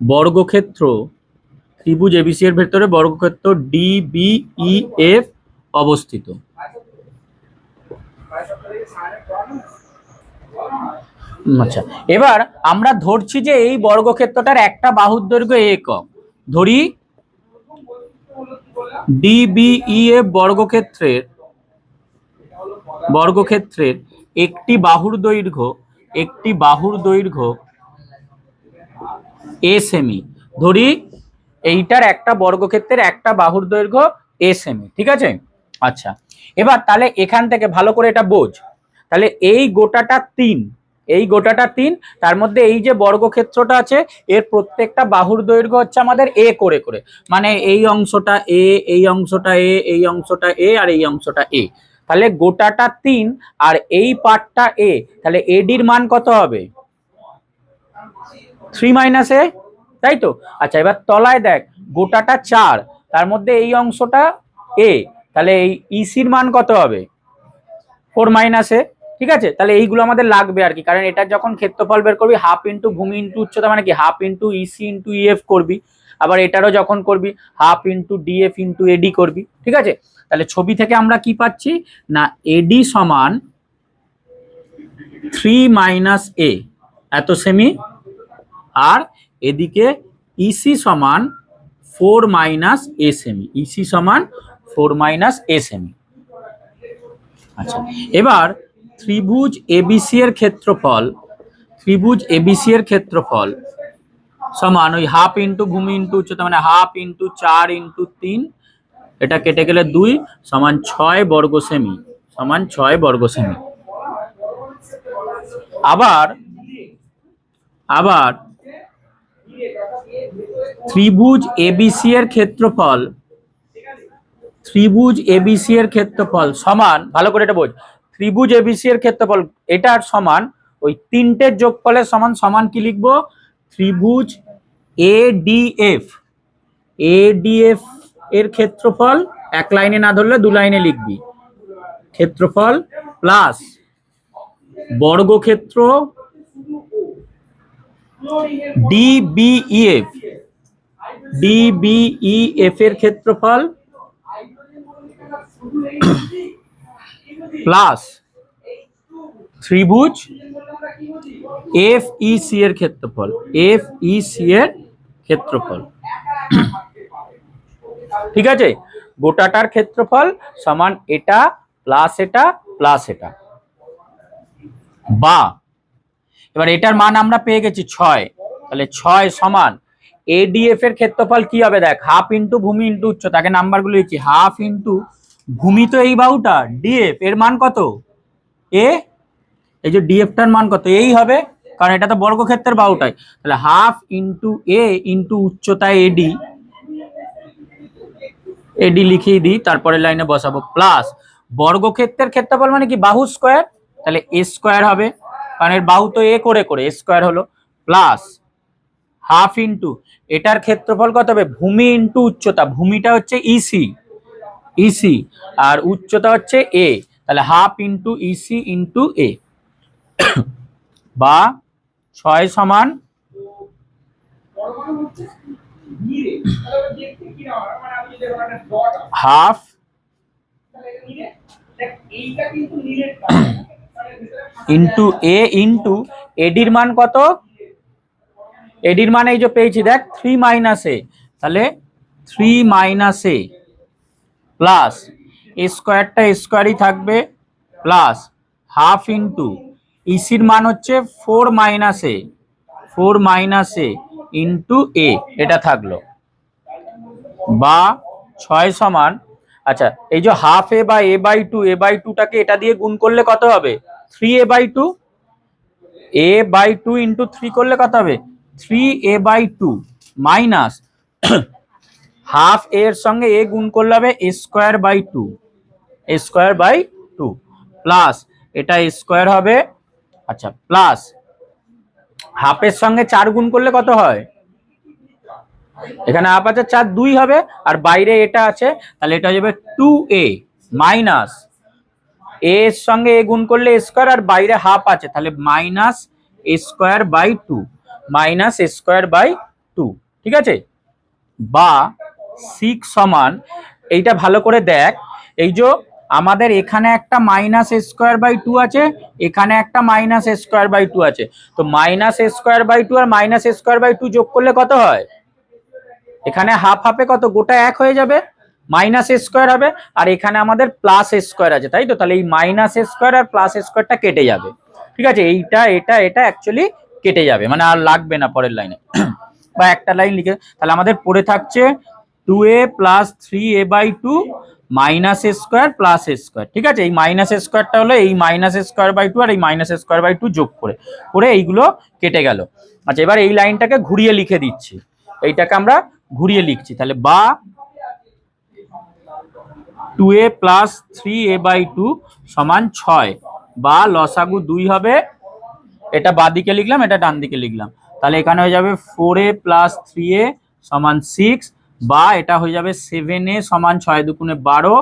বর্গক্ষেত্র, ত্রিভুজ এবিসি এর ভেতরে বর্গক্ষেত্র ডিবিইএফ অবস্থিত। আচ্ছা, এবার আমরা ধরছি যে এই বর্গক্ষেত্রটার একটা বাহুর দৈর্ঘ্য একক। ধরি ডিবিইএফ বর্গক্ষেত্রের একটি বাহুর দৈর্ঘ্য এ সেমি। ধরি এইটার একটা বর্গক্ষেত্রের একটা বাহুর দৈর্ঘ্য এ সেমি, ঠিক আছে। আচ্ছা, এবার তাহলে এখান থেকে ভালো করে এটা বোঝ। তাহলে এই গোটাটা তিন, তার মধ্যে এই যে বর্গক্ষেত্রটা আছে এর প্রত্যেকটা বাহুর দৈর্ঘ্য হচ্ছে আমাদের এ করে করে, মানে এই অংশটা এ, এই অংশটা এ, এই অংশটা এ, আর এই অংশটা এ। তাহলে গোটাটা 3 আর এই পার্টটা এ, তাহলে এডির মান কত হবে? 3 - a, তাই তো। আচ্ছা, এবার তলায় দেখ গোটাটা 4, তার মধ্যে এই অংশটা এ, তাহলে এই ইসির মান কত হবে? 4 - a, ঠিক আছে। তাহলে এইগুলো আমাদের লাগবে আর কি, কারণ এটা যখন ক্ষেত্রফল বের করবি হাফ ইন্টু ভূমি ইন্টু উচ্চতা, মানে কি half into EC into EF করবি। আবার এটারও যখন করবি হাফ ইন্টু ডিএফ ইন্টু এডি করবি, ঠিক আছে। তাহলে ছবি থেকে আমরা কি পাচ্ছি না, এডি সমান 3 - a এত সেমি, আর এদিকে ইসি সমান 4 - a সেমি, ইসি সমান 4 - a সেমি। আচ্ছা, এবার ত্রিভুজ এবিসি এর ক্ষেত্রফল সমান ওই হাফ ইন্টু ভূমি ইন্টু উচ্চতা, মানে হাফ ইন্টু 4 ইন্টু 3, এটা কেটে গেলে 2 সমান 6 বর্গ সেমি, আবার ত্রিভুজ এবিসি এর ক্ষেত্রফল সমান, ভালো করে এটা বোঝ, ত্রিভুজ এবিসি এর ক্ষেত্রফল এটার সমান ওই তিনটের যোগফলের সমান। সমান কি লিখবো? ত্রিভুজ এডিএফ এর ক্ষেত্রফল, এক লাইনে না ধরলে 2 লাইনে লিখবি, ক্ষেত্রফল প্লাস বর্গক্ষেত্র ডিবিইএফ এর ক্ষেত্রফল প্লাস ত্রিভুজ এফইসি এর ক্ষেত্রফল, ঠিক আছে। গোটাটার ক্ষেত্রফল সমান এটা প্লাস এটা প্লাস এটা, বা এবার এটার মান আমরা পেয়ে গেছি 6, তাহলে 6 সমান এডিএফ এর ক্ষেত্রফল কি হবে? দেখ হাফ ইন্টু ভূমি ইন্টু উচ্চতা, তাকে নাম্বারগুলো লিখছি, হাফ ইন্টু ভূমি তো এই বাহুটা, ডিএফ এর মান কত? এ, এই যে ডিএফটার মান কত? এই হবে, কারণ এটা তো বর্গক্ষেত্রের বাহুটাই। তাহলে হাফ ইন্টু এ ইন্টু উচ্চতা এডি লিখিয়ে দিই, তারপরে লাইনে বসাবো, প্লাস বর্গক্ষেত্রের ক্ষেত্রফল মানে কি বাহু স্কোয়ার, তাহলে এ স্কোয়ার হবে, কারণ এর বাহু তো এ করে করে, এ স্কোয়ার হলো, প্লাস হাফ ইন্টু এটার ক্ষেত্রফল কত হবে? ভূমি ইন্টু উচ্চতা, ভূমিটা হচ্ছে ইসি আর উচ্চতা হচ্ছে এ, তাহলে হাফ ইন্টু ইসি ইন্টু এ, বা 6 সমান হাফ ইন্টু এ ইন্টু এডির মান কত? এডির মান এই যে পেয়েছি দেখ 3 - a, তাহলে 3 - a প্লাস এ স্কোয়ারটা স্কোয়ারই থাকবে, প্লাস হাফ ইন্টু ইসির মান হচ্ছে 4 - a ইন্টু এ, এটা থাকলো, বা 6 সমান, আচ্ছা এই যে হাফ এ বা a/2টাকে এটা দিয়ে গুণ করলে কত হবে? 3a/2, a/2 ইন্টু 3 করলে কত হবে? 3a/2 মাইনাস হাফ এর সঙ্গে এ গুণ করলে হবে a²/2, প্লাস এটা স্কোয়ার হবে, আচ্ছা প্লাস হাফের সঙ্গে 4 গুণ করলে কত হয়? এখানে হাফ আছে 4, 2 হবে, আর বাইরে এটা আছে, তাহলে এটা হয়ে যাবে 2a মাইনাস এ এর সঙ্গে এ গুণ করলে স্কোয়ার, আর বাইরে হাফ আছে, তাহলে -a²/2, ঠিক আছে। বা 6 সমান, এইটা ভালো করে দেখ, এই যে আমাদের এখানে একটা minus A square by two আছে, এখানে একটা minus A square by two আছে। তো minus A square by two আর minus A square by two যোগ করলে কত হয়? এখানে হাফ হাফে কত, গোটা এক হয়ে যাবে, মাইনাস এ স্কোয়ার হবে। আর এখানে আমাদের প্লাস এ স্কোয়ার আছে, তাই তো? তাহলে এই মাইনাস এ স্কোয়ার আর প্লাস এ স্কোয়ারটা কেটে যাবে, ঠিক আছে? এইটা এটা এটা অ্যাকচুয়ালি কেটে যাবে, মানে আর লাগবে না পরের লাইনে। বা একটা লাইন লিখে তাহলে আমাদের পড়ে থাকছে 2a plus 3a by two minus A square plus a square, ঠিক আছে? এই মাইনাস এ স্কোয়ারটা হলো এই minus A square by two আর এই minus A square by two যোগ করে এইগুলো কেটে গেল। আচ্ছা, এবার এই লাইনটাকে ঘুরিয়ে লিখে দিচ্ছি, এইটাকে আমরা ঘুরিয়ে লিখছি। তাহলে বা 2a plus 3a by two সমান 6, বা লসাগু 2 হবে, এটা বাদিকে লিখলাম, এটা ডান দিকে লিখলাম। তাহলে এখানে হয়ে যাবে 4a প্লাস 3a সমান 6, বা এটা হয়ে যাবে 7a সমান 6 দুগুণে 12,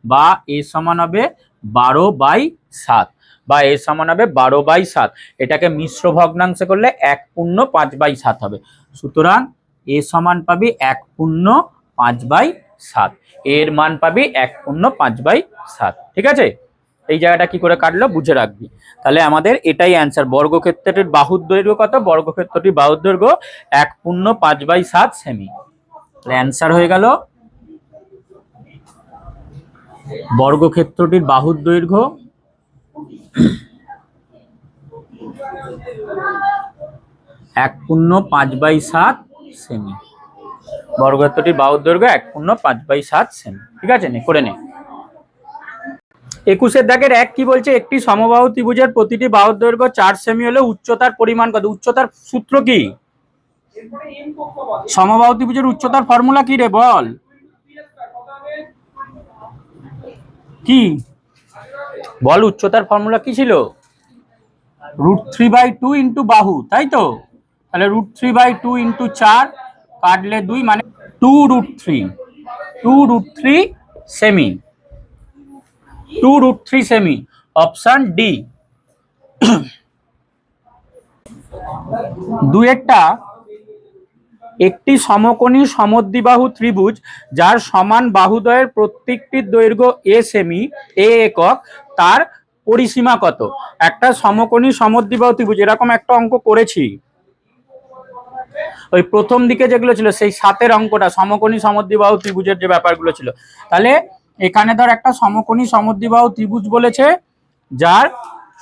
বা a সমান হবে 12/7, বা a সমান হবে 12/7। এটাকে মিশ্র ভগ্নাংশে করলে 1/5/7 হবে। সুতরাং a সমান পাবি 1/5/7, এর মান পাবি 1/5/7, ঠিক আছে? এই জায়গাটা কি করে কাটলো বুঝে রাখবি। তাহলে আমাদের এটাই অ্যান্সার। বর্গক্ষেত্রটির বাহুর দৈর্ঘ্য কত? বর্গক্ষেত্রটির বাহুর দৈর্ঘ্য 1/5/7 সেমি। তাহলে অ্যান্সার হয়ে গেল বর্গক্ষেত্রটির বাহুর দৈর্ঘ্য 1/5/7 সেমি। বর্গক্ষেত্রটির বাহুর দৈর্ঘ্য 1/5/7 সেমি, ঠিক আছে? নে করে নে। 21 দাগের 1 কি বলছে? একটি সমবাহু ত্রিভুজের প্রতিটি বাহুর দৈর্ঘ্য 4 সেমি হলে উচ্চতার পরিমাণ কত? উচ্চতার সূত্র কি? সমবাহু ত্রিভুজের উচ্চতার ফর্মুলা কি রে, বল কি? বল, উচ্চতার ফর্মুলা কি ছিল? √3/2 ইন্টু বাহু, তাই তো? তাহলে √3/2 ইন্টু 4 কাটলে 2 মানে 2√3 সেমি, 2√3 সেমি, অপশন ডি। দুয়েরটা, একটি সমকোণী সমদ্বিবাহু ত্রিভুজ যার সমান বাহুদ্বয়ের প্রত্যেকটির দৈর্ঘ্য এ সেমি, এ একক, তার পরিসীমা কত? একটা সমকোণী সমদ্বিবাহু ত্রিভুজ, এরকম একটা অঙ্ক করেছি ওই প্রথম দিকে যেগুলো ছিল, সেই 7-এর অঙ্কটা, সমকোণী সমদ্বিবাহু ত্রিভুজের যে ব্যাপারগুলো ছিল। তাহলে এখানে ধর একটা সমকোণী সমদ্বিবাহু ত্রিভুজ বলেছে যার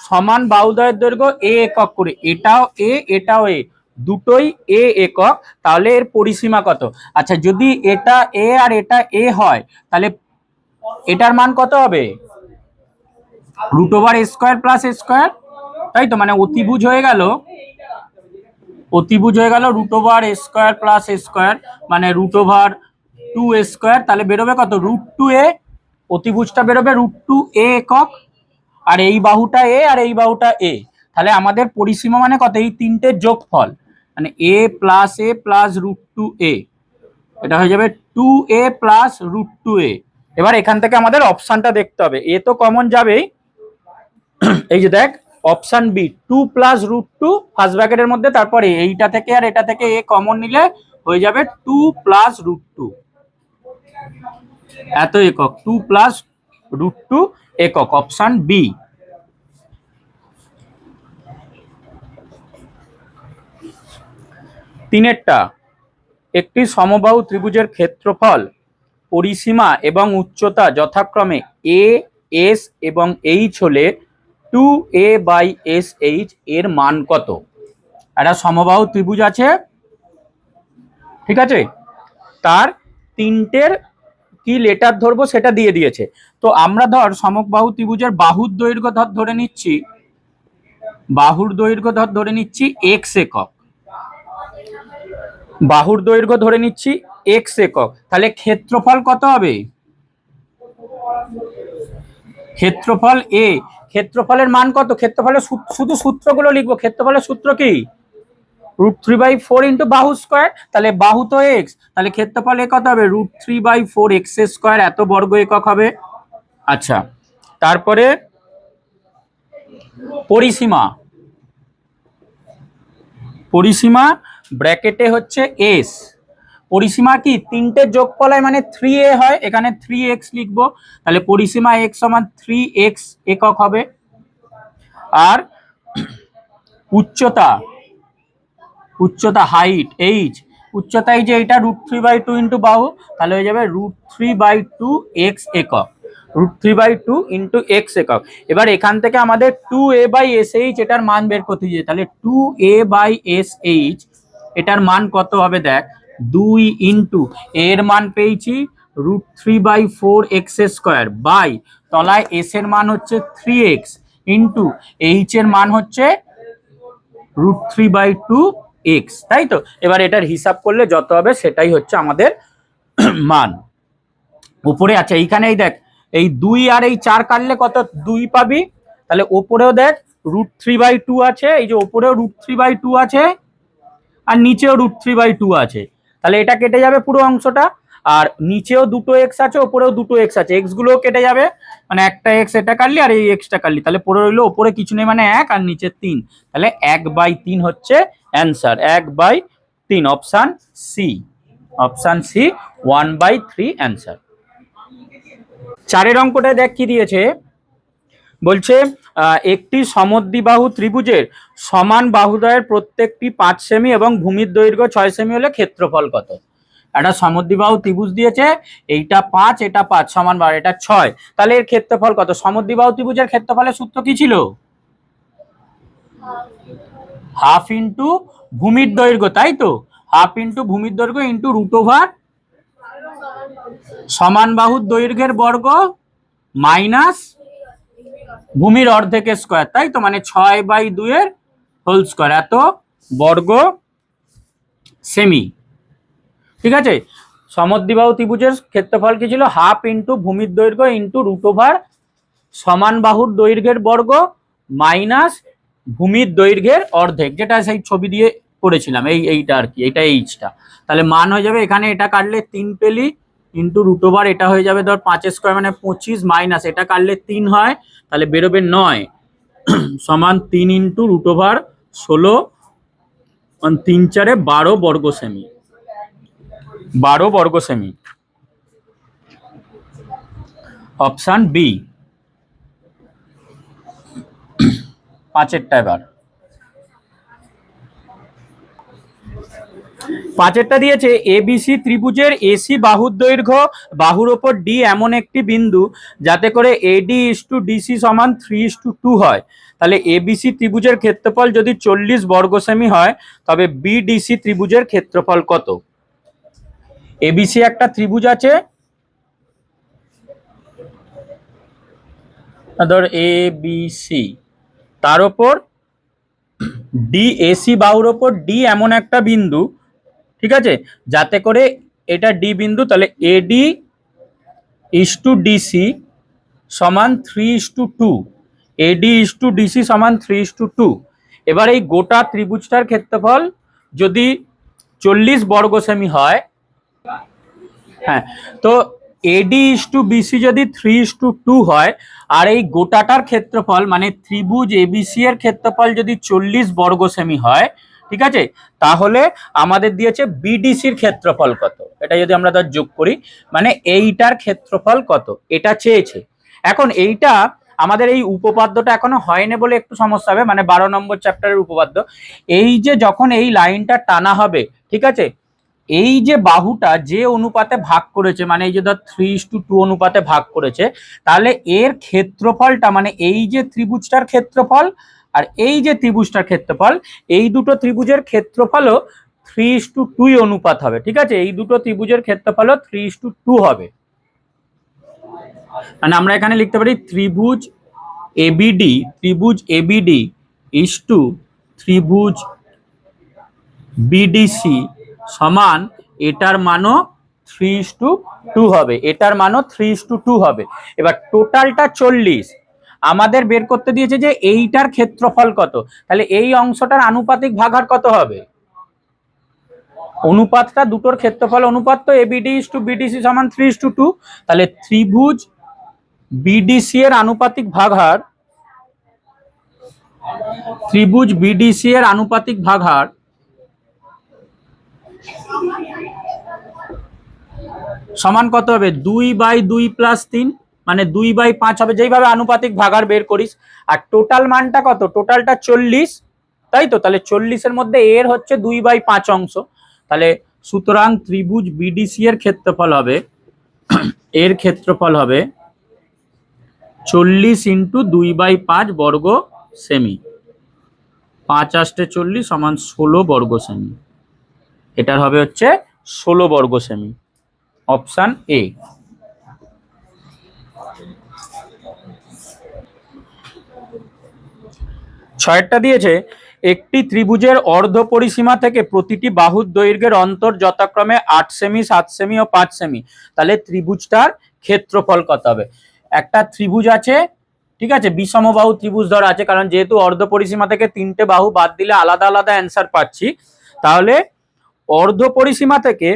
সমান বাহুদ্বয়ের দৈর্ঘ্য এ একক করে, এটাও এ এটাও এ, দুটোই এ একক, তাহলে এর পরিসীমা কত? আচ্ছা, যদি এটা এ আর এটা এ হয় তাহলে এটার মান কত হবে? √a square plus a square, তাই তো? মানে অতিভুজ হয়ে গেল, অতিভুজ হয়ে গেল √a square plus a square, মানে √2a স্কোয়ার। তাহলে বেরোবে কত? √2a, অতিভুজটা বেরোবে √2a একক, আর এই বাহুটা এ আর এই বাহুটা এ। তাহলে আমাদের পরিসীমা মানে কত? এই তিনটের যোগফল, মানে a plus A plus √2a, এটা হয়ে যাবে 2a প্লাস √2a। এবার এখান থেকে আমাদের অপশনটা দেখতে হবে, এ তো কমন যাবেই, এই যে দেখ অপশন বি 2 প্লাস √2 ফার্স্ট ব্র্যাকেটের মধ্যে, তারপরে এইটা থেকে আর এটা থেকে এ কমন নিলে হয়ে যাবে 2 প্লাস √2, এত একক, 2 প্লাস √2 একক, অপশন বি। তিনেরটা, একটি সমবাহু ত্রিভুজের ক্ষেত্রফল, পরিসীমা এবং উচ্চতা যথাক্রমে এ, এস এবং এইচ হলে 2a/sh এর মান কত? একটা সমবাহু ত্রিভুজ আছে, ঠিক আছে? তার তিনটের কি লেটার ধরবো সেটা দিয়ে দিয়েছে। তো আমরা ধর সমবাহু ত্রিভুজের বাহুর দৈর্ঘ্য ধরে নিচ্ছি, বাহুর দৈর্ঘ্য ধরে নিচ্ছি এক্স একক, বাহুর দৈর্ঘ্য ধরে নিচ্ছি এক্স একক। তাহলে ক্ষেত্রফল কত হবে? ক্ষেত্রফল এ, ক্ষেত্রফলের মান কত? ক্ষেত্রফলের শুধু সূত্রগুলো লিখবো। ক্ষেত্রফলের সূত্র কি? √3/4 ইন্টু বাহু স্কোয়ার, তাহলে বাহু তো এক্স, তাহলে ক্ষেত্রফল এ কত হবে? √3/4 এক্স স্কোয়ার, এত বর্গ একক হবে। আচ্ছা, তারপরে পরিসীমা, পরিসীমা ব্র্যাকেটে হচ্ছে এস, পরিসীমা কি তিনটে যোগফল মানে 3a হয়, এখানে 3x লিখবো, তাহলে পরিসীমা x সমান 3x একক হবে। আর উচ্চতা হাইট h, উচ্চতা এই যে এটা √3/2 ইন্টু বাহু, তাহলে হয়ে যাবে √3/2 x একক, √3/2 ইন্টু x একক। এবার এখান থেকে আমাদের 2a/sh এটার মান বের করতে হবে, তাহলে 2a/sh এটার মান কত হবে দেখ, 2 ইন্টু এর মান পেয়েছি √3/4x² বাই তলায় s এর মান হচ্ছে 3x ইন্টু h এর মান হচ্ছে √3/2x, তাই তো। এবার এটার হিসাব করলে যত হবে সেটাই হচ্ছে আমাদের মান উপরে। আচ্ছা এইখানে এই দেখ, এই 2 আর এই 4 কাটলে কত 2 পাবি, তাহলে ওপরেও দেখ √3/2 আছে, এই যে ওপরেও √3/2 আছে আর নিচেও √3/2 আছে, তাহলে এটা কেটে যাবে পুরো অংশটা। আর নিচেও দুটো এক্স আছে, ওপরেও দুটো এক্স আছে, এক্স গুলোও কেটে যাবে, মানে একটা এক্স এটা কাটলি আর এই এক্সটা কাটলি, তাহলে পড়ে রইলো ওপরে কিছু নেই মানে 1 আর নিচে 3, তাহলে 1/3 হচ্ছে answer, 1/3, option C, option C 1/3 answer. চারের অঙ্কটা দেখ কি দিয়েছে, বলছে একটি সমদ্বিবাহু ত্রিভুজের সমান বাহুদ্বয়ের প্রত্যেকটি 5 সেমি এবং ভূমির দৈর্ঘ্য 6 সেমি হলে ক্ষেত্রফল কত। একটা সমদ্বিবাহু ত্রিভুজ দিয়েছে, এইটা 5 এটা 5 সমান বাহু, এটা 6, তাহলে এর ক্ষেত্রফল কত। সমদ্বিবাহু ত্রিভুজের ক্ষেত্রফলের সূত্র কি ছিল, হাফ ইন্টু ভূমির দৈর্ঘ্য, তাই তো, হাফ ইন্টু ভূমির দৈর্ঘ্য ইন্টু √, সমান বাহুর দৈর্ঘ্যের বর্গ মাইনাস ভূমির অর্ধেকের স্কয়ার, তাই তো, মানে 6/2 এর হোল স্কয়ার, এত বর্গ সেমি। ঠিক আছে, সমদ্বিবাহু ত্রিভুজের ক্ষেত্রফল কি ছিল, হাফ ইন্টু ভূমির দৈর্ঘ্য ইন্টু √, সমান বাহুর দৈর্ঘ্যের বর্গ মাইনাস ভূমির দৈর্ঘ্যের অর্ধেক, যেটা সেই ছবি দিয়ে করেছিলাম, এইটা আর কি, এইটা এইচটা, তাহলে মান হয়ে যাবে এখানে এটা কাটলে 3 পেলি ইন্টু √, এটা হয়ে যাবে ধর 5² মানে 25 মাইনাস এটা কাটলে 3 হয়, তাহলে বেরোবে 9 সমান 3 ইন্টু √, 16 3 4 12 বর্গ সেমি, 12 বর্গ সেমি, অপশন বি। পাঁচেরটা এবার, পাঁচেরটা দিয়েছে এবিসি ত্রিভুজের এসি বাহুর দৈর্ঘ্য বাহুর ওপর ডি এমন একটি বিন্দু যাতে করে এডি ইসটু ডিসি সমান 3:2 হয়, তাহলে এবিসি ত্রিভুজের ক্ষেত্রফল যদি 40 বর্গ সেমি হয় তবে বিডিসি ত্রিভুজের ক্ষেত্রফল কত। এবিসি একটা ত্রিভুজ আছে, ধর এ বি সি, তার ওপর ডিএসি বাহুর ওপর ডি এমন একটা বিন্দু, ঠিক আছে, যাতে করে এটা ডি বিন্দু, তাহলে এডি ইসটু ডিসি সমান 3:2, এডি ইসটু ডিসি সমান 3:2। এবার এই গোটা ত্রিভুজটার ক্ষেত্রফল যদি 40 বর্গ সেমি হয়, হ্যাঁ, তো এডি ইসটু বিসি যদি 3:2 হয় আর এই গোটাটার ক্ষেত্রফল মানে ত্রিভুজ এবিসি এর ক্ষেত্রফল যদি 40 বর্গ সেমি হয়, ঠিক আছে, তাহলে আমাদের দিয়েছে বিডিসির ক্ষেত্রফল কত, এটা যদি আমরা ধর যোগ করি মানে এইটার ক্ষেত্রফল কত এটা চেয়েছে। এখন এইটা আমাদের এই উপপাদ্যটা এখনো হয়নি বলে একটু সমস্যা হবে, মানে 12 নম্বর চ্যাপ্টারের উপপাদ্য, এই যে যখন এই লাইনটা টানা হবে, ঠিক আছে, এই যে বাহুটা যে অনুপাতে ভাগ করেছে, মানে এই যে ধর 3:2 অনুপাতে ভাগ করেছে, তাহলে এর ক্ষেত্রফলটা মানে এই যে ত্রিভুজটার ক্ষেত্রফল আর এই যে ত্রিভুজটার ক্ষেত্রফল, এই দুটো ত্রিভুজের ক্ষেত্রফলও 3:2 অনুপাত হবে, ঠিক আছে, এই দুটো ত্রিভুজের ক্ষেত্রফলও 3:2 হবে, মানে আমরা এখানে লিখতে পারি ত্রিভুজ এবিডি ইসটু ত্রিভুজ বিডিসি সমান এটার মানও 3:2 হবে, এটার মানও 3:2 হবে। এবার টোটালটা 40, আমাদের বের করতে দিয়েছে যে এইটার ক্ষেত্রফল কত, তাহলে এই অংশটার আনুপাতিক ভাগাহার কত হবে, অনুপাতটা দুটোর ক্ষেত্রফল অনুপাত, তো এবিডি ইসটু বিডিসি সমান 3:2, তাহলে ত্রিভুজ বিডিসি এর আনুপাতিক ভাগহার, ত্রিভুজ বিডিসি এর আনুপাতিক ভাগহার সমান কত হবে 2/2 প্লাস 3 মানে 2/5 হবে, যেইভাবে আনুপাতিক ভাগার বের করিস। আর টোটাল মানটা কত, টোটালটা 40, তাই তো? তাহলে 40-এর মধ্যে এর হচ্ছে 2/5 অংশ। তাহলে সুতরাং ত্রিভুজ বিডিসি এর ক্ষেত্রফল হবে, এর ক্ষেত্রফল হবে 40 × 2/5 বর্গ সেমি। 5 × 8 = 40 সমান 16 বর্গ সেমি। এটার হবে হচ্ছে 16 বর্গ সেমি, অপশান এ। ছয়টা দিয়েছে, একটি ত্রিভুজের অর্ধ পরিসীমা থেকে প্রতিটি বাহুর দৈর্ঘ্যের অন্তর যথাক্রমে 8 সেমি, 7 সেমি ও 5 সেমি। তাহলে ত্রিভুজটার ক্ষেত্রফল কত হবে? একটা ত্রিভুজ আছে, ঠিক আছে, বিষমবাহু ত্রিভুজ ধরা আছে, কারণ যেহেতু অর্ধ পরিসীমা থেকে 3টে বাহু বাদ দিলে আলাদা আলাদা অ্যান্সার পাচ্ছি। তাহলে অর্ধ পরিসীমা থেকে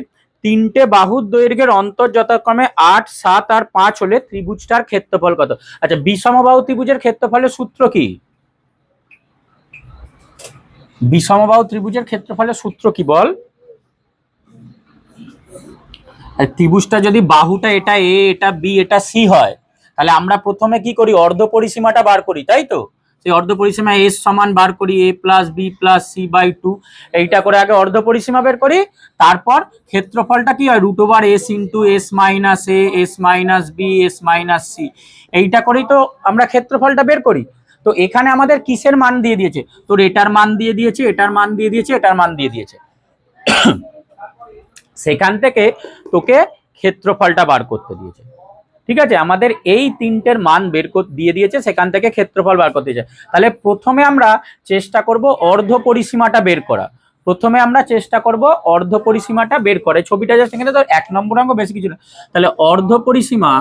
3টে বাহুর দৈর্ঘ্যের অন্তর যথাক্রমে 8, 7 আর 5 হলে ত্রিভুজটার ক্ষেত্রফল কত? আচ্ছা, বিষমবাহু ত্রিভুজের ক্ষেত্রফলের সূত্র কি? বিষমবাহু ত্রিভুজের ক্ষেত্রফলের সূত্র কি বল? ত্রিভুজটা যদি বাহুটা এটা এ, এটা বি, এটা সি হয়, তাহলে আমরা প্রথমে কি করি, অর্ধ পরিসীমাটা বার করি, তাই তো? সেই অর্ধ পরিসীমা এস সমান বার করি a + b + c/2, এইটা করে আগে অর্ধ পরিসীমা বের করি, তারপর ক্ষেত্রফলটা কি হয়, √s × s - a, s - b, s - c, এইটা করেই তো আমরা ক্ষেত্রফলটা বের করি। তো এখানে আমাদের কিসের মান দিয়ে দিয়েছে, তোর এটার মান দিয়ে দিয়েছে, এটার মান দিয়ে দিয়েছে, এটার মান দিয়ে দিয়েছে। সেখান থেকে তোকে ক্ষেত্রফলটা বার করতে দিয়েছে, ঠিক আছে? আমাদের এই তিনটের মান বের দিয়ে দিয়েছে, সেখান থেকে ক্ষেত্রফল বার করতে দিয়েছে। তাহলে প্রথমে আমরা চেষ্টা করব অর্ধ পরিসীমাটা বের করা। প্রথমে আমরা চেষ্টা করব অর্ধ পরিসীমাটা বের করে, ছবিটা জাস্ট এখানে তো 1 নম্বর অঙ্ক, বেশি কিছু না। তাহলে অর্ধ পরিসীমা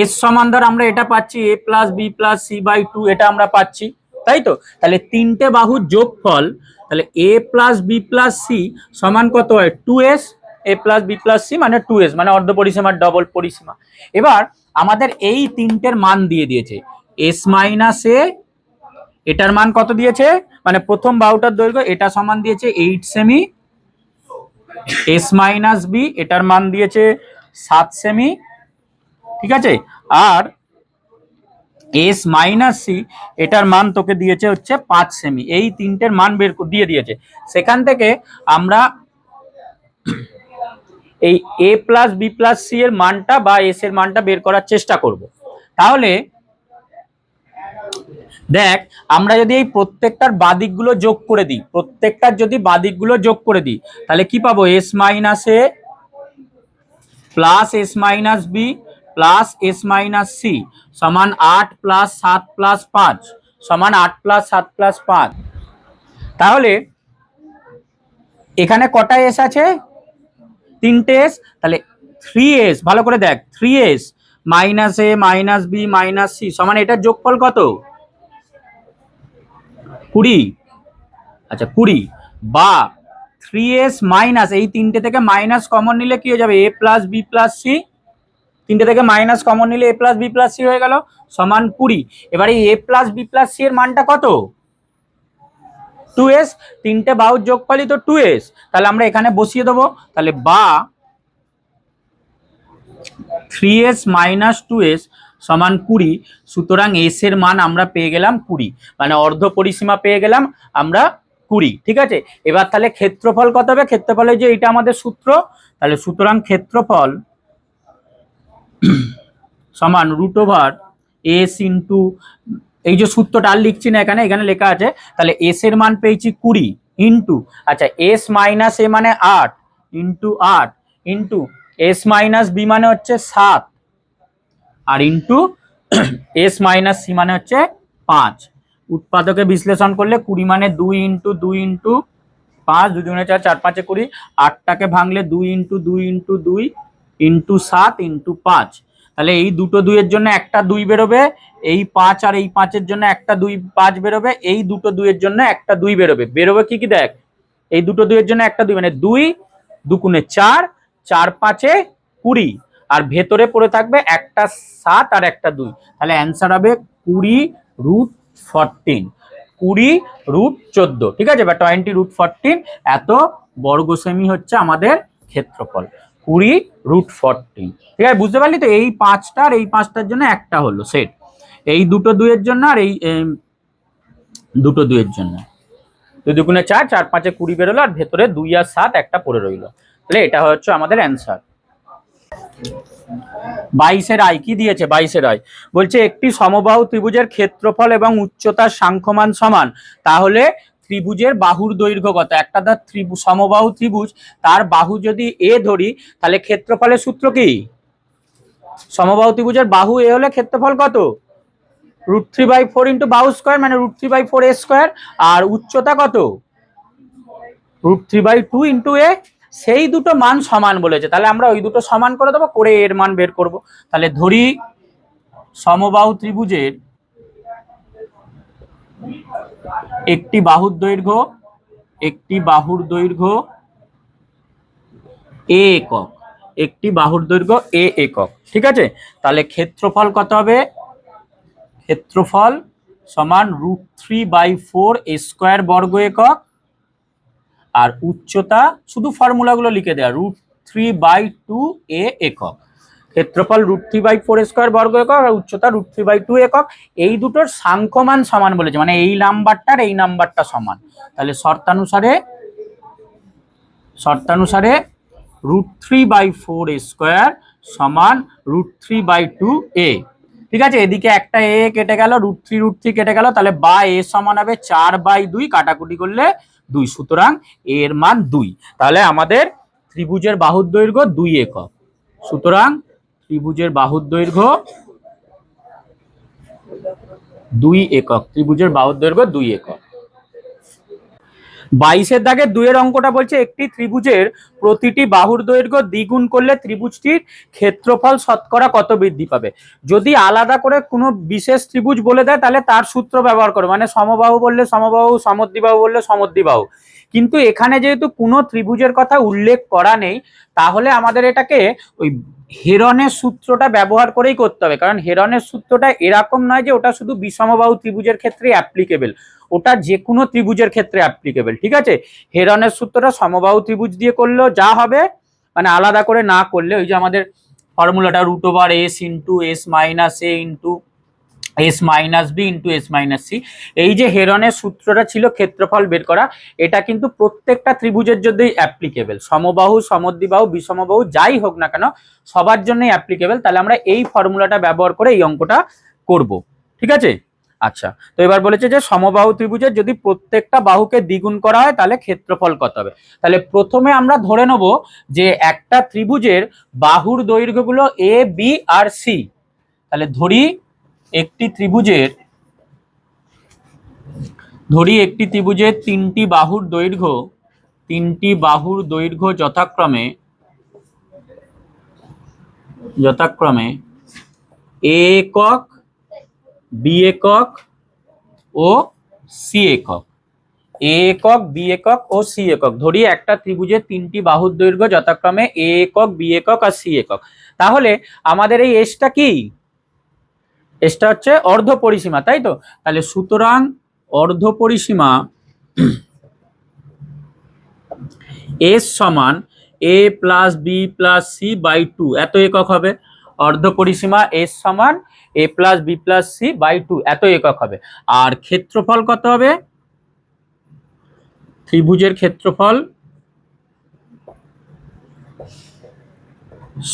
এস সমান ধর আমরা এটা পাচ্ছি a + b + c/2, এটা আমরা পাচ্ছি, তাই তো? তাহলে তিনটে বাহুর যোগফল, তাহলে a + b + c সমান কত হয়, 2s। a + b + c মানে 2s, মানে অর্ধ পরিসীমার ডবল পরিসীমা। এবার আমাদের এই তিনটের মান দিয়ে দিয়েছে, s - a, এটার মান কত দিয়েছে, মানে প্রথম বাহুটার দৈর্ঘ্য, এটা সমান দিয়েছে 8 সেমি। s - b, এটার মান দিয়েছে 7 সেমি, ঠিক আছে? আর s - c, এটার মান তোকে দিয়েছে হচ্ছে 5 সেমি। এই তিনটের মান বের দিয়ে দিয়েছে। সেখান থেকে আমরা এই a + b + c এর মানটা বা s এর মানটা বের করার চেষ্টা করব। তাহলে দেখ, আমরা যদি এই প্রত্যেকটার বাদিকগুলো যোগ করে দিই, প্রত্যেকটার যদি বাদিকগুলো যোগ করে দিই, তাহলে কি পাবো, s - a + s - b + s - c সমান 8 + 7 + 5 সমান 8 + 7 + 5। তাহলে এখানে কটা এস আছে, 3টে এস। তাহলে 3s, ভালো করে দেখ, 3s - a - b - c সমান এটার যোগফল কত, 20। আচ্ছা, 20 বা 3s মাইনাস, এই তিনটে থেকে মাইনাস কমন নিলে কি হয়ে যাবে, a + b + c, তিনটে থেকে মাইনাস কমন নিলে a + b + c হয়ে গেল, সমান 20। এবারে a + b + c এর মানটা কত, 2s, তিনটে বাহুর যোগফলই তো 2s, তাহলে আমরা এখানে বসিয়ে দেবো। তাহলে বা 3s - 2s সমান 20, সুতরাং s এর মান আমরা পেয়ে গেলাম 20, মানে অর্ধ পরিসীমা পেয়ে গেলাম আমরা 20, ঠিক আছে? এবার তাহলে ক্ষেত্রফল কত হবে, ক্ষেত্রফলের যে এটা আমাদের সূত্র, তাহলে সুতরাং ক্ষেত্রফল সমান √s × এই যে সূত্রটা আর লিখছি না এখানে, এখানে লেখা আছে। তাহলে s এর মান পেয়েছি 20 ইন্টু, আচ্ছা s - a মানে 8 ইন্টু 8 ইন্টু s - b মানে হচ্ছে 7 আর ইন্টু s - c মানে হচ্ছে 5। উৎপাদকে বিশ্লেষণ করলে 20 মানে 2 × 2 × 5, 2 × 4, 4 × 5 20, 8টাকে ভাঙলে 2 × 2 × 2 ইন্টু 7 ইন্টু 5। তাহলে এই দুটো 2 এর জন্য একটা 2 বেরোবে, এই 5 আর এই 5 এর জন্য একটা 2 5 বেরোবে, এই দুটো 2 এর জন্য একটা 2 বেরোবে। বেরোবে কি কি দেখ, এই দুটো 2 এর জন্য একটা 2, মানে 2 2 × 4, 4 × 5 = 20, আর ভেতরে পড়ে থাকবে একটা 7 আর একটা 2। তাহলে অ্যান্সার হবে 20 √14। 20√14, ঠিক আছে, বা 20√14, এত বর্গ সেমি হচ্ছে আমাদের ক্ষেত্রফল, 20√14। ঠিক আছে, বুঝতে পারলি তো? এই পাঁচটা আর এই পাঁচটার জন্য একটা হলো সেট, এই দুটো দুইয়ের জন্য আর এই দুটো দুইয়ের জন্য। 2 দুগুণে 4, 4 5 20 বেরোলো, আর ভেতরে 2 আর 7 একটা পড়ে রইলো। তাহলে এটা হচ্ছে আমাদের অ্যান্সার। 22 আই কি দিয়েছে? 22 আই বলছে একটি সমবাহু ত্রিভুজের ক্ষেত্রফল এবং উচ্চতার সাংখ্যমান সমান, তাহলে ত্রিভুজের বাহুর দৈর্ঘ্য কত? একটা সমবাহু ত্রিভুজ, তার বাহু যদি এ ধরি, তাহলে ক্ষেত্রফলের সূত্র কি? সমবাহু ত্রিভুজের বাহু এ হলে ক্ষেত্রফল কত? √3/4 ইন্টু বাহু স্কোয়ার, মানে √3/4 এ স্কোয়ার। আর উচ্চতা কত? √3/2 ইন্টু এ। সেই দুটো মান সমান বলেছে, তাহলে আমরা ওই দুটো সমান করে দেবো, করে এর মান বের করব। তাহলে ধরি সমবাহু ত্রিভুজের একটি বাহুর দৈর্ঘ্য এ একক, একটি বাহুর দৈর্ঘ্য এ একক, ঠিক আছে। তাহলে ক্ষেত্রফল কত হবে? ক্ষেত্রফল সমান √3/4 এ স্কোয়ার বর্গ একক, আর উচ্চতা শুধু ফর্মুলাগুলো লিখে দেয়া, √3/2 এ একক। ক্ষেত্রফল √3/4 স্কোয়ার বর্গ একক, আর উচ্চতা √3/2 একক। এই দুটোর সাংখ্যমান সমান বলেছে, মানে এই নাম্বারটার এই নাম্বারটা সমান। তাহলে শর্তানুসারে √3/4 স্কোয়ার সমান √3/2 এ। ঠিক আছে, এদিকে একটা এ কেটে গেল, √3 কেটে গেল, তাহলে বা এ সমান হবে 4/2, কাটাকুটি করলে 2, সুতরাং এর মান 2। তাহলে আমাদের ত্রিভুজের বাহুর দৈর্ঘ্য 2 একক, সুতরাং ত্রিভুজের বাহুর দৈর্ঘ্য 2 একক, ত্রিভুজের বাহুর দৈর্ঘ্য 2 একক। 22 দাগের 2 এর অঙ্কটা বলছে একটি ত্রিভুজের প্রতিটি বাহুর দৈর্ঘ্য দ্বিগুণ করলে ত্রিভুজটির ক্ষেত্রফল শতকরা কত বৃদ্ধি পাবে। যদি আলাদা করে কোনো বিশেষ ত্রিভুজ বলে দেয়, তাহলে তার সূত্র ব্যবহার করো, মানে সমবাহু বললে সমবাহু, সমদ্বিবাহু বললে সমদ্বিবাহু। কিন্তু এখানে যেহেতু কোনো ত্রিভুজের কথা উল্লেখ করা নেই, তাহলে আমাদের এটাকে ওই হেরনের সূত্রটা ব্যবহার করেই করতে হবে। কারণ হেরনের সূত্রটা এরকম নয় যে ওটা শুধু বিষমবাহু ত্রিভুজের ক্ষেত্রে অ্যাপ্লিকেবল, ওটা যে কোনো ত্রিভুজের ক্ষেত্রে অ্যাপ্লিকেবল, ঠিক আছে। হেরনের সূত্রটা সমবাহু ত্রিভুজ দিয়ে করলেও যা হবে, মানে আলাদা করে না করলে, ওই যে আমাদের ফর্মুলাটা √s into s minus a into s minus b into s minus c, এই যে হেরনের সূত্রটা ছিল ক্ষেত্রফল বের করা, এটা কিন্তু প্রত্যেকটা ত্রিভুজের জন্যই অ্যাপ্লিকেবল, সমবাহু, সমদ্বিবাহু, বিষমবাহু যাই হোক না কেন সবার জন্যই অ্যাপ্লিকেবল। তাহলে আমরা এই ফর্মুলাটা ব্যবহার করে এই অঙ্কটা করব, ঠিক আছে। আচ্ছা, তো এবার বলেছে যে সমবাহু ত্রিভুজের যদি প্রত্যেকটা বাহুকে দ্বিগুণ করা হয়, তাহলে ক্ষেত্রফল কত হবে। তাহলে প্রথমে আমরা ধরে নেব যে একটা ত্রিভুজের বাহুর দৈর্ঘ্যগুলো এ, বি আর সি। তাহলে ধরি একটি ত্রিভুজের তিনটি বাহুর দৈর্ঘ্য যথাক্রমে এ একক, বি একক ও সি একক। এ একক, বি একক ও সি একক। ধরি একটা ত্রিভুজের তিনটি বাহুর দৈর্ঘ্য যথাক্রমে এ একক, বি একক আর সি একক। তাহলে আমাদের এই এসটা কি? এসটা হচ্ছে অর্ধ পরিসীমা, তাই তো। তাহলে সুতরাং অর্ধ পরিসীমা এস সমান a plus B plus C by 2, এত একক হবে। অর্ধ পরিসীমা এস সমান a plus B plus C by 2, এত একক হবে। আর ক্ষেত্রফল কত হবে? ত্রিভুজের ক্ষেত্রফল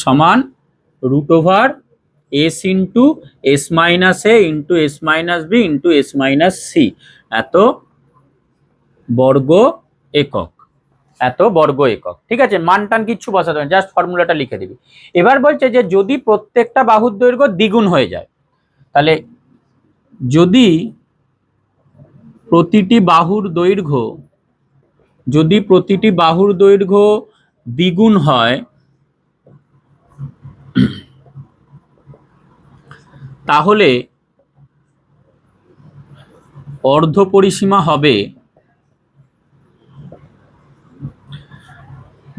সমান √s into s minus a into s minus b into s minus c, এত বর্গ একক, ঠিক আছে। মান টান কিচ্ছু বসাতে হবে, জাস্ট ফর্মুলাটা লিখে দিবি। এবার বলছে যে যদি প্রত্যেকটা বাহুর দৈর্ঘ্য দ্বিগুণ হয়ে যায়, তাহলে যদি প্রতিটি বাহুর দৈর্ঘ্য দ্বিগুণ হয়, তাহলে অর্ধ পরিসীমা হবে,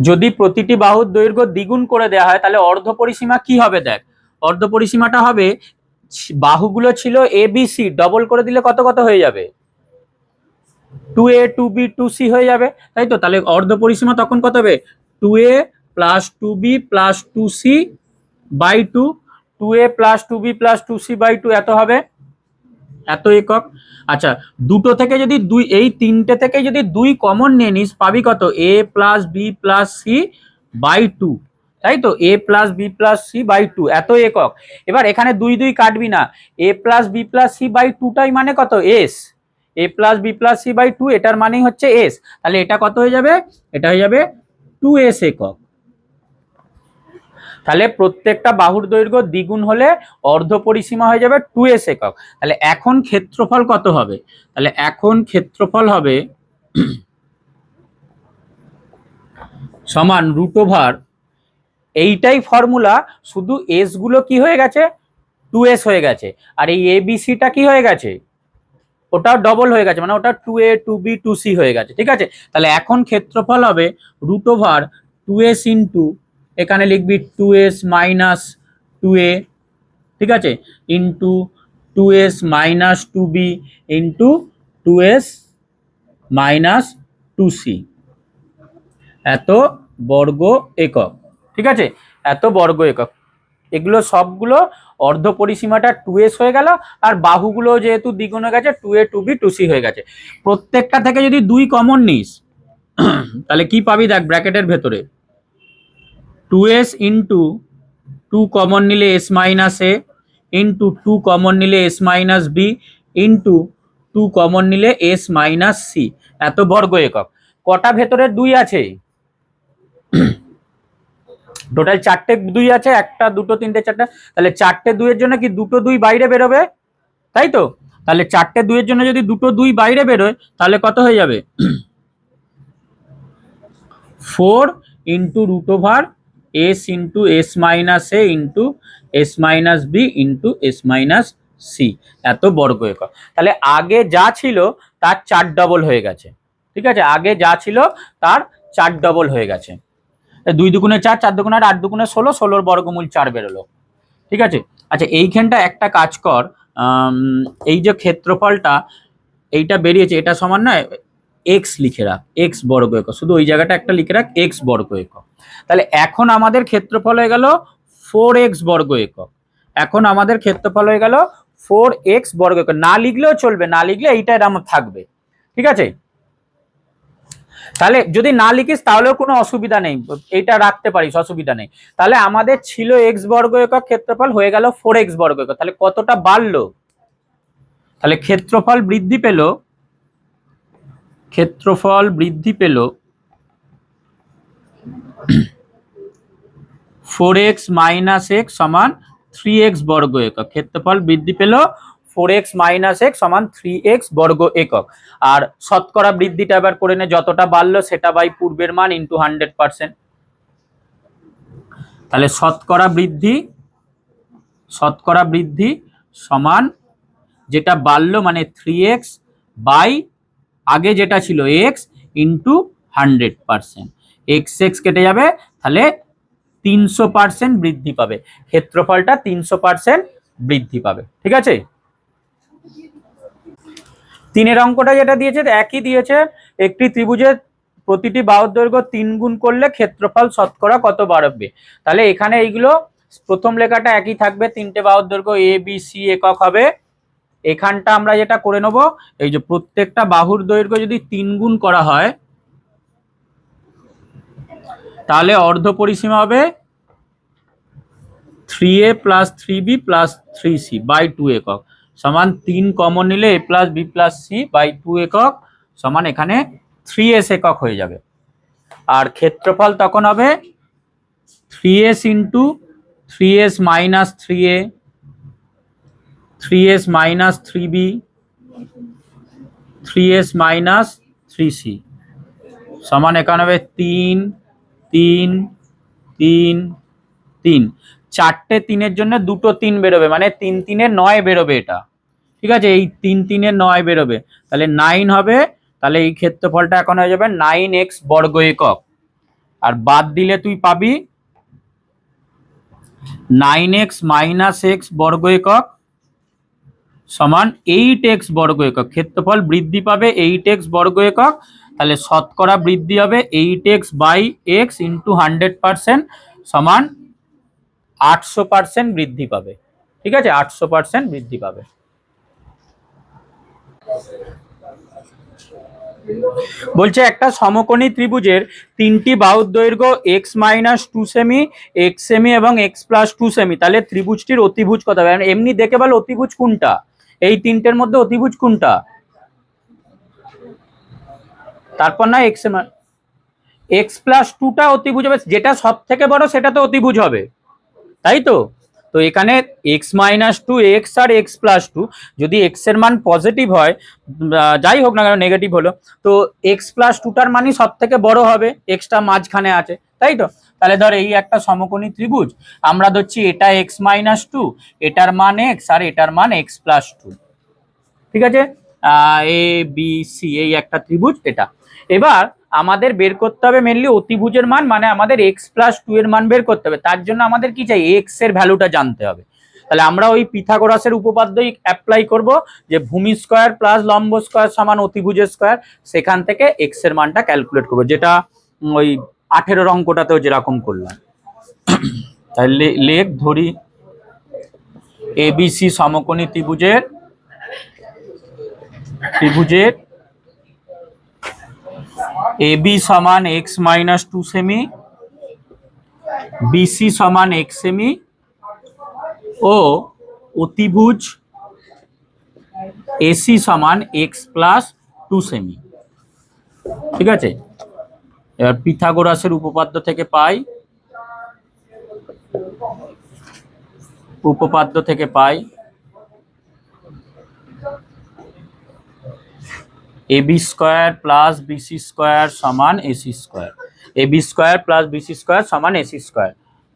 যদি প্রতিটি বাহুর দৈর্ঘ্য দ্বিগুণ করে দেওয়া হয়, তাহলে অর্ধ পরিসীমা কি হবে? দেখ, অর্ধ পরিসীমাটা হবে বাহুগুলো ছিল এ বি সি, ডবল করে দিলে কত কত হয়ে যাবে? 2a 2b 2c হয়ে যাবে, তাই তো? তাহলে অর্ধ পরিসীমা তখন কত হবে? 2a plus 2b plus 2c by 2, 2a plus 2b plus 2c by 2 এত হবে, এত একক। আচ্ছা, দুটো থেকে যদি দুই, এই তিনটে থেকে যদি দুই কমন নিয়ে নিস পাবি কত? a plus B plus C by 2, তাই তো? a plus B plus C by 2 এত একক। এবার এখানে দুই দুই কাটবি না, a plus B plus C by 2টাই মানে কত? s। a plus B plus C by 2 এটার মানেই হচ্ছে s। তাহলে এটা কত হয়ে যাবে? এটা হয়ে যাবে 2s একক। তাহলে প্রত্যেকটা বাহুর দৈর্ঘ্য দ্বিগুণ হলে অর্ধ পরিসীমা হয়ে যাবে 2s একক। তাহলে এখন ক্ষেত্রফল কত হবে? তাহলে এখন ক্ষেত্রফল হবে সমান রুট ওভার, এইটাই ফর্মুলা, শুধু এস গুলো কি হয়ে গেছে? 2s হয়ে গেছে। আর এই এবিসিটা কি হয়ে গেছে? ওটাও ডবল হয়ে গেছে, মানে ওটা 2a 2b 2c হয়ে গেছে, ঠিক আছে? তাহলে এখন ক্ষেত্রফল হবে রুট ওভার 2s ইন্টু, এখানে লিখবি 2s মাইনাস 2a, ঠিক আছে, into 2s minus 2b into 2s minus 2c এত বর্গ একক, ঠিক আছে? এত বর্গ একক। এগুলো সবগুলো অর্ধ পরিসীমাটা 2s হয়ে গেল, আর বাহুগুলো যেহেতু দ্বিগুণ হয়ে গেছে 2a 2b 2c হয়ে গেছে। প্রত্যেকটা থেকে যদি দুই কমন নিস তাহলে কি পাবি? দেখ ব্র্যাকেটের ভেতরে 2s ইন্টু 2 কমন নিলে s minus a into 2 common নিলে s minus b into 2 common নিলে s মাইনাস c এত বর্গ একক। কটা ভেতরের দুই আছে? টোটাল 4টে দুই আছে, একটা দুটো তিনটে চারটা। তাহলে 4টে দুইয়ের জন্য কি দুটো দুই বাইরে বেরোবে, তাই তো? তাহলে 4টে দুইয়ের জন্য যদি দুটো দুই বাইরে বেরোয় তাহলে কত হয়ে যাবে? 4 into root over s into s minus a into s minus b into s minus c এত বর্গ একক। তাহলে আগে যা ছিল তার 4 ডবল হয়ে গেছে, ঠিক আছে? আগে যা ছিল তার 4 ডবল হয়ে গেছে। 2 দুগুণে 4, 4 দুগুণে 8, 8 দুগুণে 16, 16 বর্গমূল 4 বেরোলো, ঠিক আছে? আচ্ছা, এইখানটা একটা কাজ কর, এই যে ক্ষেত্রফলটা এইটা বেরিয়েছে এটা সমান নয়, এক্স লিখে রাখ, এক্স বর্গ একক, শুধু ওই জায়গাটা একটা লিখে রাখ এক্স বর্গ একক। তাহলে এখন আমাদের ক্ষেত্রফল হয়ে গেল 4x বর্গ একক। এখন আমাদের ক্ষেত্রফল হয়ে গেল 4x বর্গ একক। না লিখলেও চলবে, না লিখলে এইটাই আমার থাকবে, ঠিক আছে? তাহলে যদি না লিখিস তাহলেও কোনো অসুবিধা নেই, এইটা রাখতে পারিস, অসুবিধা নেই। তাহলে আমাদের ছিল x বর্গ একক ক্ষেত্রফল, হয়ে গেল 4x বর্গ একক। তাহলে কতটা বাড়লো? তাহলে ক্ষেত্রফল বৃদ্ধি পেল, ক্ষেত্রফল বৃদ্ধি পেল 4x মাইনাস x সমান 3x বর্গ একক। ক্ষেত্রফল বৃদ্ধি পেল 4x মাইনাস x সমান 3x বর্গ একক। আর শতকরা বৃদ্ধিটা এবার করে নে, যতটা বাড়লো সেটা বাই পূর্বের মান ইন্টু 100%। তাহলে শতকরা বৃদ্ধি সমান যেটা বাড়লো মানে 3x বাই আগে যেটা ছিল x ইন্টু 100%। x কেটে যাবে, তাহলে 300% বৃদ্ধি পাবে, ক্ষেত্রফলটা 300% বৃদ্ধি পাবে, ঠিক আছে? 3 অঙ্কটা যেটা দিয়েছে একই দিয়েছে, একটি ত্রিভুজের প্রতিটি বাহুর দৈর্ঘ্য 3 গুণ করলে ক্ষেত্রফল শতকরা কত বাড়বে। তাহলে এখানে এইগুলো প্রথম লেখাটা একই থাকবে, 3টে বাহুর দৈর্ঘ্য এ বি সি একক হবে। এখানটা আমরা যেটা করে নেব, এই যে প্রত্যেকটা বাহুর দৈর্ঘ্য যদি 3 গুণ করা হয় তাহলে অর্ধ পরিসীমা হবে 3a plus 3b plus 3c by 2 একক সমান 3 কমন নিলে a plus b plus c by 2 একক সমান এখানে 3s একক হয়ে যাবে। আর ক্ষেত্রফল তখন হবে 3s into 3s minus 3a, 3s minus 3b, 3s minus 3c সমান এখানে হবে 3 3 3 3। 4টে 3-এর জন্য দুটো 3 বেরোবে, মানে 3 3-এ 9 বেরোবে এটা, ঠিক আছে? এই 3 3-এ 9 বেরোবে, তাহলে 9 হবে। তাহলে এই ক্ষেত্রফলটা এখন হয়ে যাবে 9x বর্গ একক। আর বাদ দিলে তুই পাবি 9x মাইনাস x বর্গ একক সমান 8x বর্গ একক, ক্ষেত্রফল বৃদ্ধি পাবে 8x বর্গ একক, তাহলে শতকরা বৃদ্ধি হবে 8x বাই x ইন্টু 100% সমান 800% বৃদ্ধি পাবে। ঠিক আছে, 800% বৃদ্ধি পাবে। বলছে একটা সমকোণী ত্রিভুজের 3টি বাহুর দৈর্ঘ্য x-2 সেমি, x সেমি এবং x+2 সেমি, তাহলে ত্রিভুজটির অতিভুজ কত হবে? এমনি দেখে বল অতিভুজ কোনটা, এই তিনটের মধ্যে অতিভুজ কোনটা, তারপর না x+2টা অতিভুজ হবে, যেটা সব থেকে বড় সেটা তো অতিভুজ হবে, তাই তো। তো এখানে x-2 x আর x+2, যদি x এর মান পজিটিভ হয়, যাই হোক না কেন নেগেটিভ হলো, তো x+2টার মানই সব থেকে বড় হবে, xটা মাঝখানে আছে, তাই তো। তাহলে ধর এই একটা সমকোণী ত্রিভুজ, আমরা ধরছি এটা x-2, এটার মান x আর এটার মান x+2, ঠিক আছে, এ বি সি, এই একটা ত্রিভুজ এটা। এবার আমাদের বের করতে হবে মেনলি অতিভুজের মান, মানে আমাদের x+2 এর মান বের করতে হবে। তার জন্য আমাদের কি চাই, x এর ভ্যালুটা জানতে হবে। তাহলে আমরা ওই পিথাগোরাসের উপপাদ্যই অ্যাপ্লাই করব, যে ভূমি স্কয়ার প্লাস লম্ব স্কয়ার সমান অতিভুজের স্কয়ার, সেখান থেকে x এর মানটা ক্যালকুলেট করব, যেটা ওই 18 অঙ্কটাতেও যেরকম করলাম। তাহলে লেখ ধরি এবিসি সমকোণী ত্রিভুজের AB সমান x-2 সেমি, BC সমান x সেমি ও অতিভুজ AC সমান x+2 সেমি। ঠিক আছে, এবার পিথাগোরাসের উপপাদ্য থেকে পাই, AB square plus BC square সমান AC square, AB square plus BC square সমান AC স্কয়ার,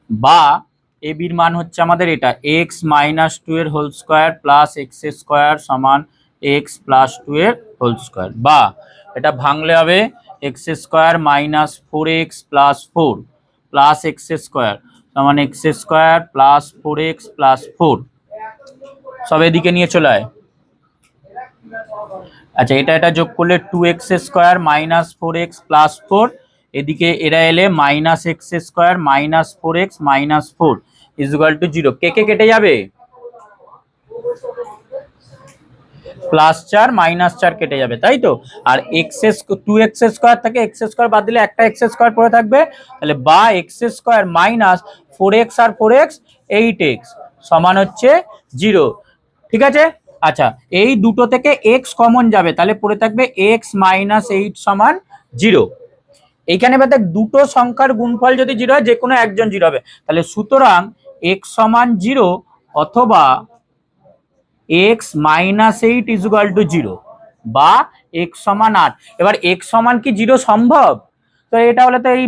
বা AB এর মান হচ্ছে আমাদের এটা x-2 এর whole square plus x square সমান x+2 এর হোল স্কয়ার, বা এটা ভাঙলে হবে x square minus 4x plus 4 plus x square সমান x square plus 4x plus 4, সব এদিকে নিয়ে চলে আয়। আচ্ছা, এটা যোগ করলে 2x square minus 4x plus 4, এদিকে এরা এলে minus x square minus 4x minus 4 equal to 0। কে কেটে যাবে, +4 -4 কেটে যাবে, তাই তো। আর x 2x স্কয়ার থেকে x স্কয়ার বাদ দিলে একটা x স্কয়ার পড়ে থাকবে, তাহলে বা x স্কয়ার মাইনাস 4x আর 4x 8x সমান হচ্ছে 0। ঠিক আছে, আচ্ছা এই দুটো থেকে x কমন যাবে, তাহলে পড়ে থাকবে x - 8 সমান 0। এইখানে এবার দেখ দুটো সংখ্যার গুণফল যদি 0 হয়, যে কোনো একজন 0 হবে, তাহলে সুতরাং x সমান 0 অথবা x - 8 ইকুয়াল টু 0 বা x সমান 8। এবার x সমান কি 0 সম্ভব? তো এটা হলে তো এই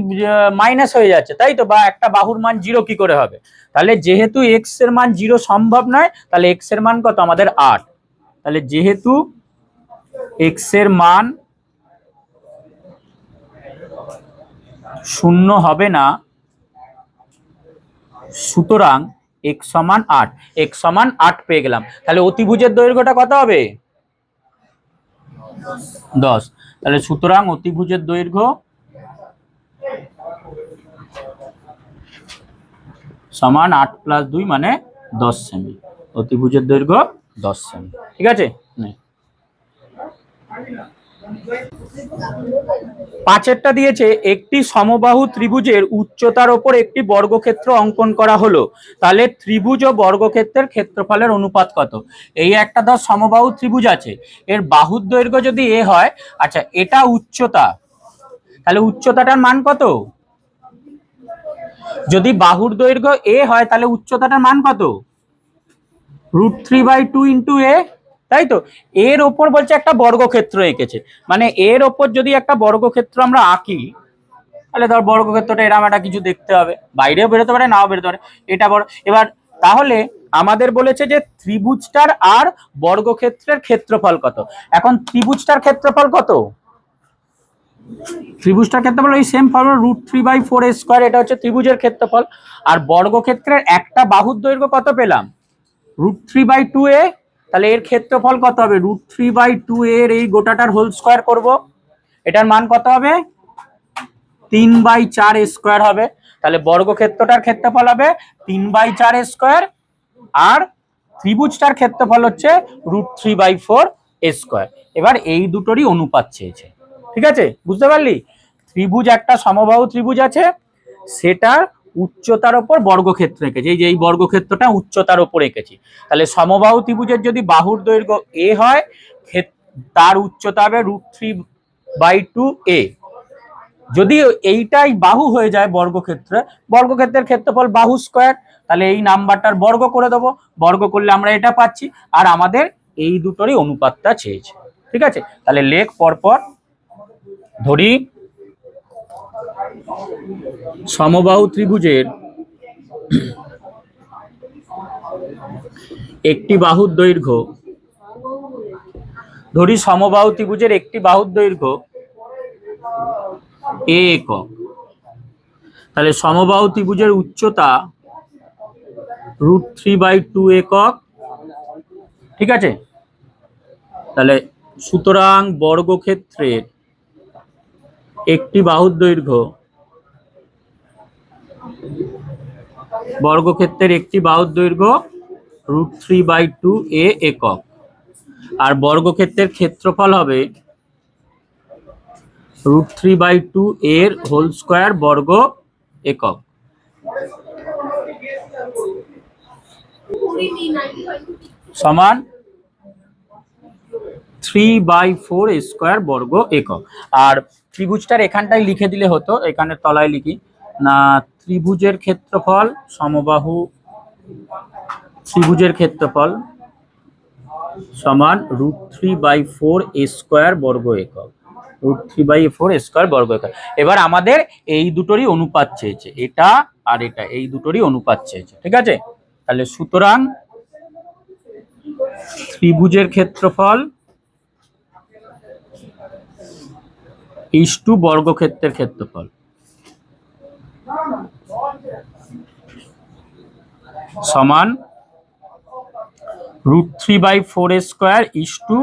মাইনাস হয়ে যাচ্ছে, তাই তো, বা একটা বাহুর মান 0 কি করে হবে? তাহলে যেহেতু x এর মান 0 সম্ভব নয়, তাহলে x এর মান কত আমাদের 8। তাহলে যেহেতু x এর মান 0 হবে না, সুতরাং x সমান 8, x সমান 8 পেয়ে গেলাম। তাহলে অতিভুজের দৈর্ঘ্যটা কত হবে, 10। তাহলে সুতরাং অতিভুজের দৈর্ঘ্য সমান 8 + 2 মানে 10 সেমি, অতিভুজের দৈর্ঘ্য 10 সেমি। ঠিক আছে, 5এরটা দিয়েছে একটি সমবাহু ত্রিভুজের উচ্চতার ওপর একটি বর্গক্ষেত্র অঙ্কন করা হলো, তাহলে ত্রিভুজ ও বর্গক্ষেত্রের ক্ষেত্রফলের অনুপাত কত? এই একটা ধর সমবাহু ত্রিভুজ আছে, এর বাহুর দৈর্ঘ্য যদি a হয়, আচ্ছা এটা উচ্চতা, তাহলে উচ্চতাটার মান কত? যদি বাহুর দৈর্ঘ্য a হয়, তাহলে উচ্চতাটার মান কত? √3/2 × a, তাই তো। এর ওপর বলছে একটা বর্গক্ষেত্র এঁকেছে, মানে এর ওপর যদি একটা বর্গক্ষেত্র আমরা আঁকি, তাহলে ধর বর্গক্ষেত্রটা এরকম একটা কিছু দেখতে হবে, বাইরেও বেরোতে পারে নাও বেরোতে পারে, এটা বড়। এবার তাহলে আমাদের বলেছে যে ত্রিভুজটার আর বর্গক্ষেত্রের ক্ষেত্রফল কত। এখন ত্রিভুজটার ক্ষেত্রফল কত? ত্রিভুজটার ক্ষেত্রফল ওই সেম ফর্মুলা √3/4a², এটা হচ্ছে ত্রিভুজের ক্ষেত্রফল। আর বর্গক্ষেত্রের একটা বাহুর দৈর্ঘ্য কত পেলাম? √3/2a, তাহলে এর ক্ষেত্রফল কত হবে, √3/2 এর এই গোটাটার হোল স্কোয়ার করব, এটার মান কত হবে 3/4 স্কোয়ার হবে। তাহলে বর্গক্ষেত্রটার ক্ষেত্রফল হবে 3/4 স্কোয়ার, আর ত্রিভুজটার ক্ষেত্রফল হচ্ছে √3/4 স্কোয়ার। এবার এই দুটোরই অনুপাত চেয়েছে, ঠিক আছে, বুঝতে পারলি? ত্রিভুজ, একটা সমবাহু ত্রিভুজ আছে, সেটার উচ্চতার উপর বর্গক্ষেত্র এঁকেছি, এই যে এই বর্গক্ষেত্রটা উচ্চতার উপর এঁকেছি। তাহলে সমবাহু ত্রিভুজের যদি বাহুর দৈর্ঘ্য a হয়, তার উচ্চতা হবে √3/2 a। যদি এইটাই বাহু হয়ে যায় বর্গক্ষেত্রে, বর্গক্ষেত্রের ক্ষেত্রফল বাহু স্কোয়ার, তাহলে এই নাম্বারটার বর্গ করে দেবো, বর্গ করলে আমরা এটা পাচ্ছি, আর আমাদের এই দুটোরই অনুপাতটা চেয়েছে, ঠিক আছে। তাহলে লেখ পরপর, ধরি সমবাহু ত্রিভুজের একটি বাহুর দৈর্ঘ্য, ধরি সমবাহু ত্রিভুজের একটি বাহুর দৈর্ঘ্য a একক, তাহলে সমবাহু ত্রিভুজের উচ্চতা √3/2 একক, ঠিক আছে। তাহলে সুতরাং বর্গক্ষেত্রের একটি বাহুর দৈর্ঘ্য, √3/2 a একক, আর বর্গক্ষেত্রের ক্ষেত্রফল হবে √3/2 এর হোল স্কোয়ার বর্গ একক, সমান 3/4 স্কোয়ার বর্গ একক। আর ত্রিভুজটার এখানটায় লিখে দিলে হতো, এখানে তলায় লিখি না, ত্রিভুজের ক্ষেত্রফল, সমবাহু ত্রিভুজের ক্ষেত্রফল সমান √3/4 স্কোয়ার বর্গ একক, √3/4 স্কোয়ার বর্গ একক। এবার আমাদের এই দুটোরই অনুপাত চেয়েছে, এটা আর এটা, এই দুটোরই অনুপাত চেয়েছে, ঠিক আছে। তাহলে সুতরাং ত্রিভুজের ক্ষেত্রফল ইস্টু বর্গক্ষেত্রের ক্ষেত্রফল সমান √3/4 square is to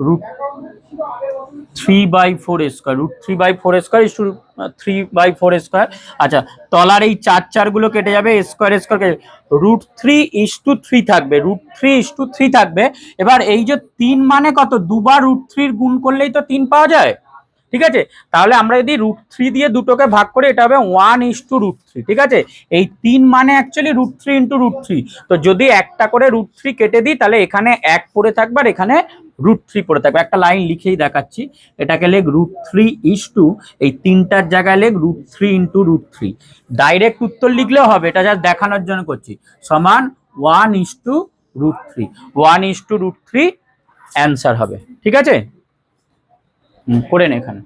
√3/4 square, √3/4 square is to 3/4 square. আচ্ছা, তলার এই 4 গুলো কেটে যাবে, স্কোয়ার স্কোয়ার, √3:3 থাকবে, √3:3 থাকবে। এবার এই যে 3 মানে কত, দুবার √3 গুণ করলেই তো 3 পাওয়া যায়, ঠিক আছে। তাহলে আমরা যদি √3 দিয়ে দুটোকে ভাগ করি, এটা হবে 1:√3, ঠিক আছে। এই 3 মানে অ্যাকচুয়ালি √3 × √3, তো যদি একটা করে √3 কেটে দিই, তাহলে এখানে 1 পড়ে থাকবে আর এখানে √3 পড়ে থাকবে। একটা লাইন লিখেই দেখাচ্ছি, এটাকে লেখ √3 এই 3টার জায়গায় লেখ √3 × √3। ডাইরেক্ট উত্তর লিখলেও হবে, এটা জাস্ট দেখানোর জন্য করছি, সমান 1:√3, 1:√3 অ্যান্সার হবে, ঠিক আছে। করে নে এখানে।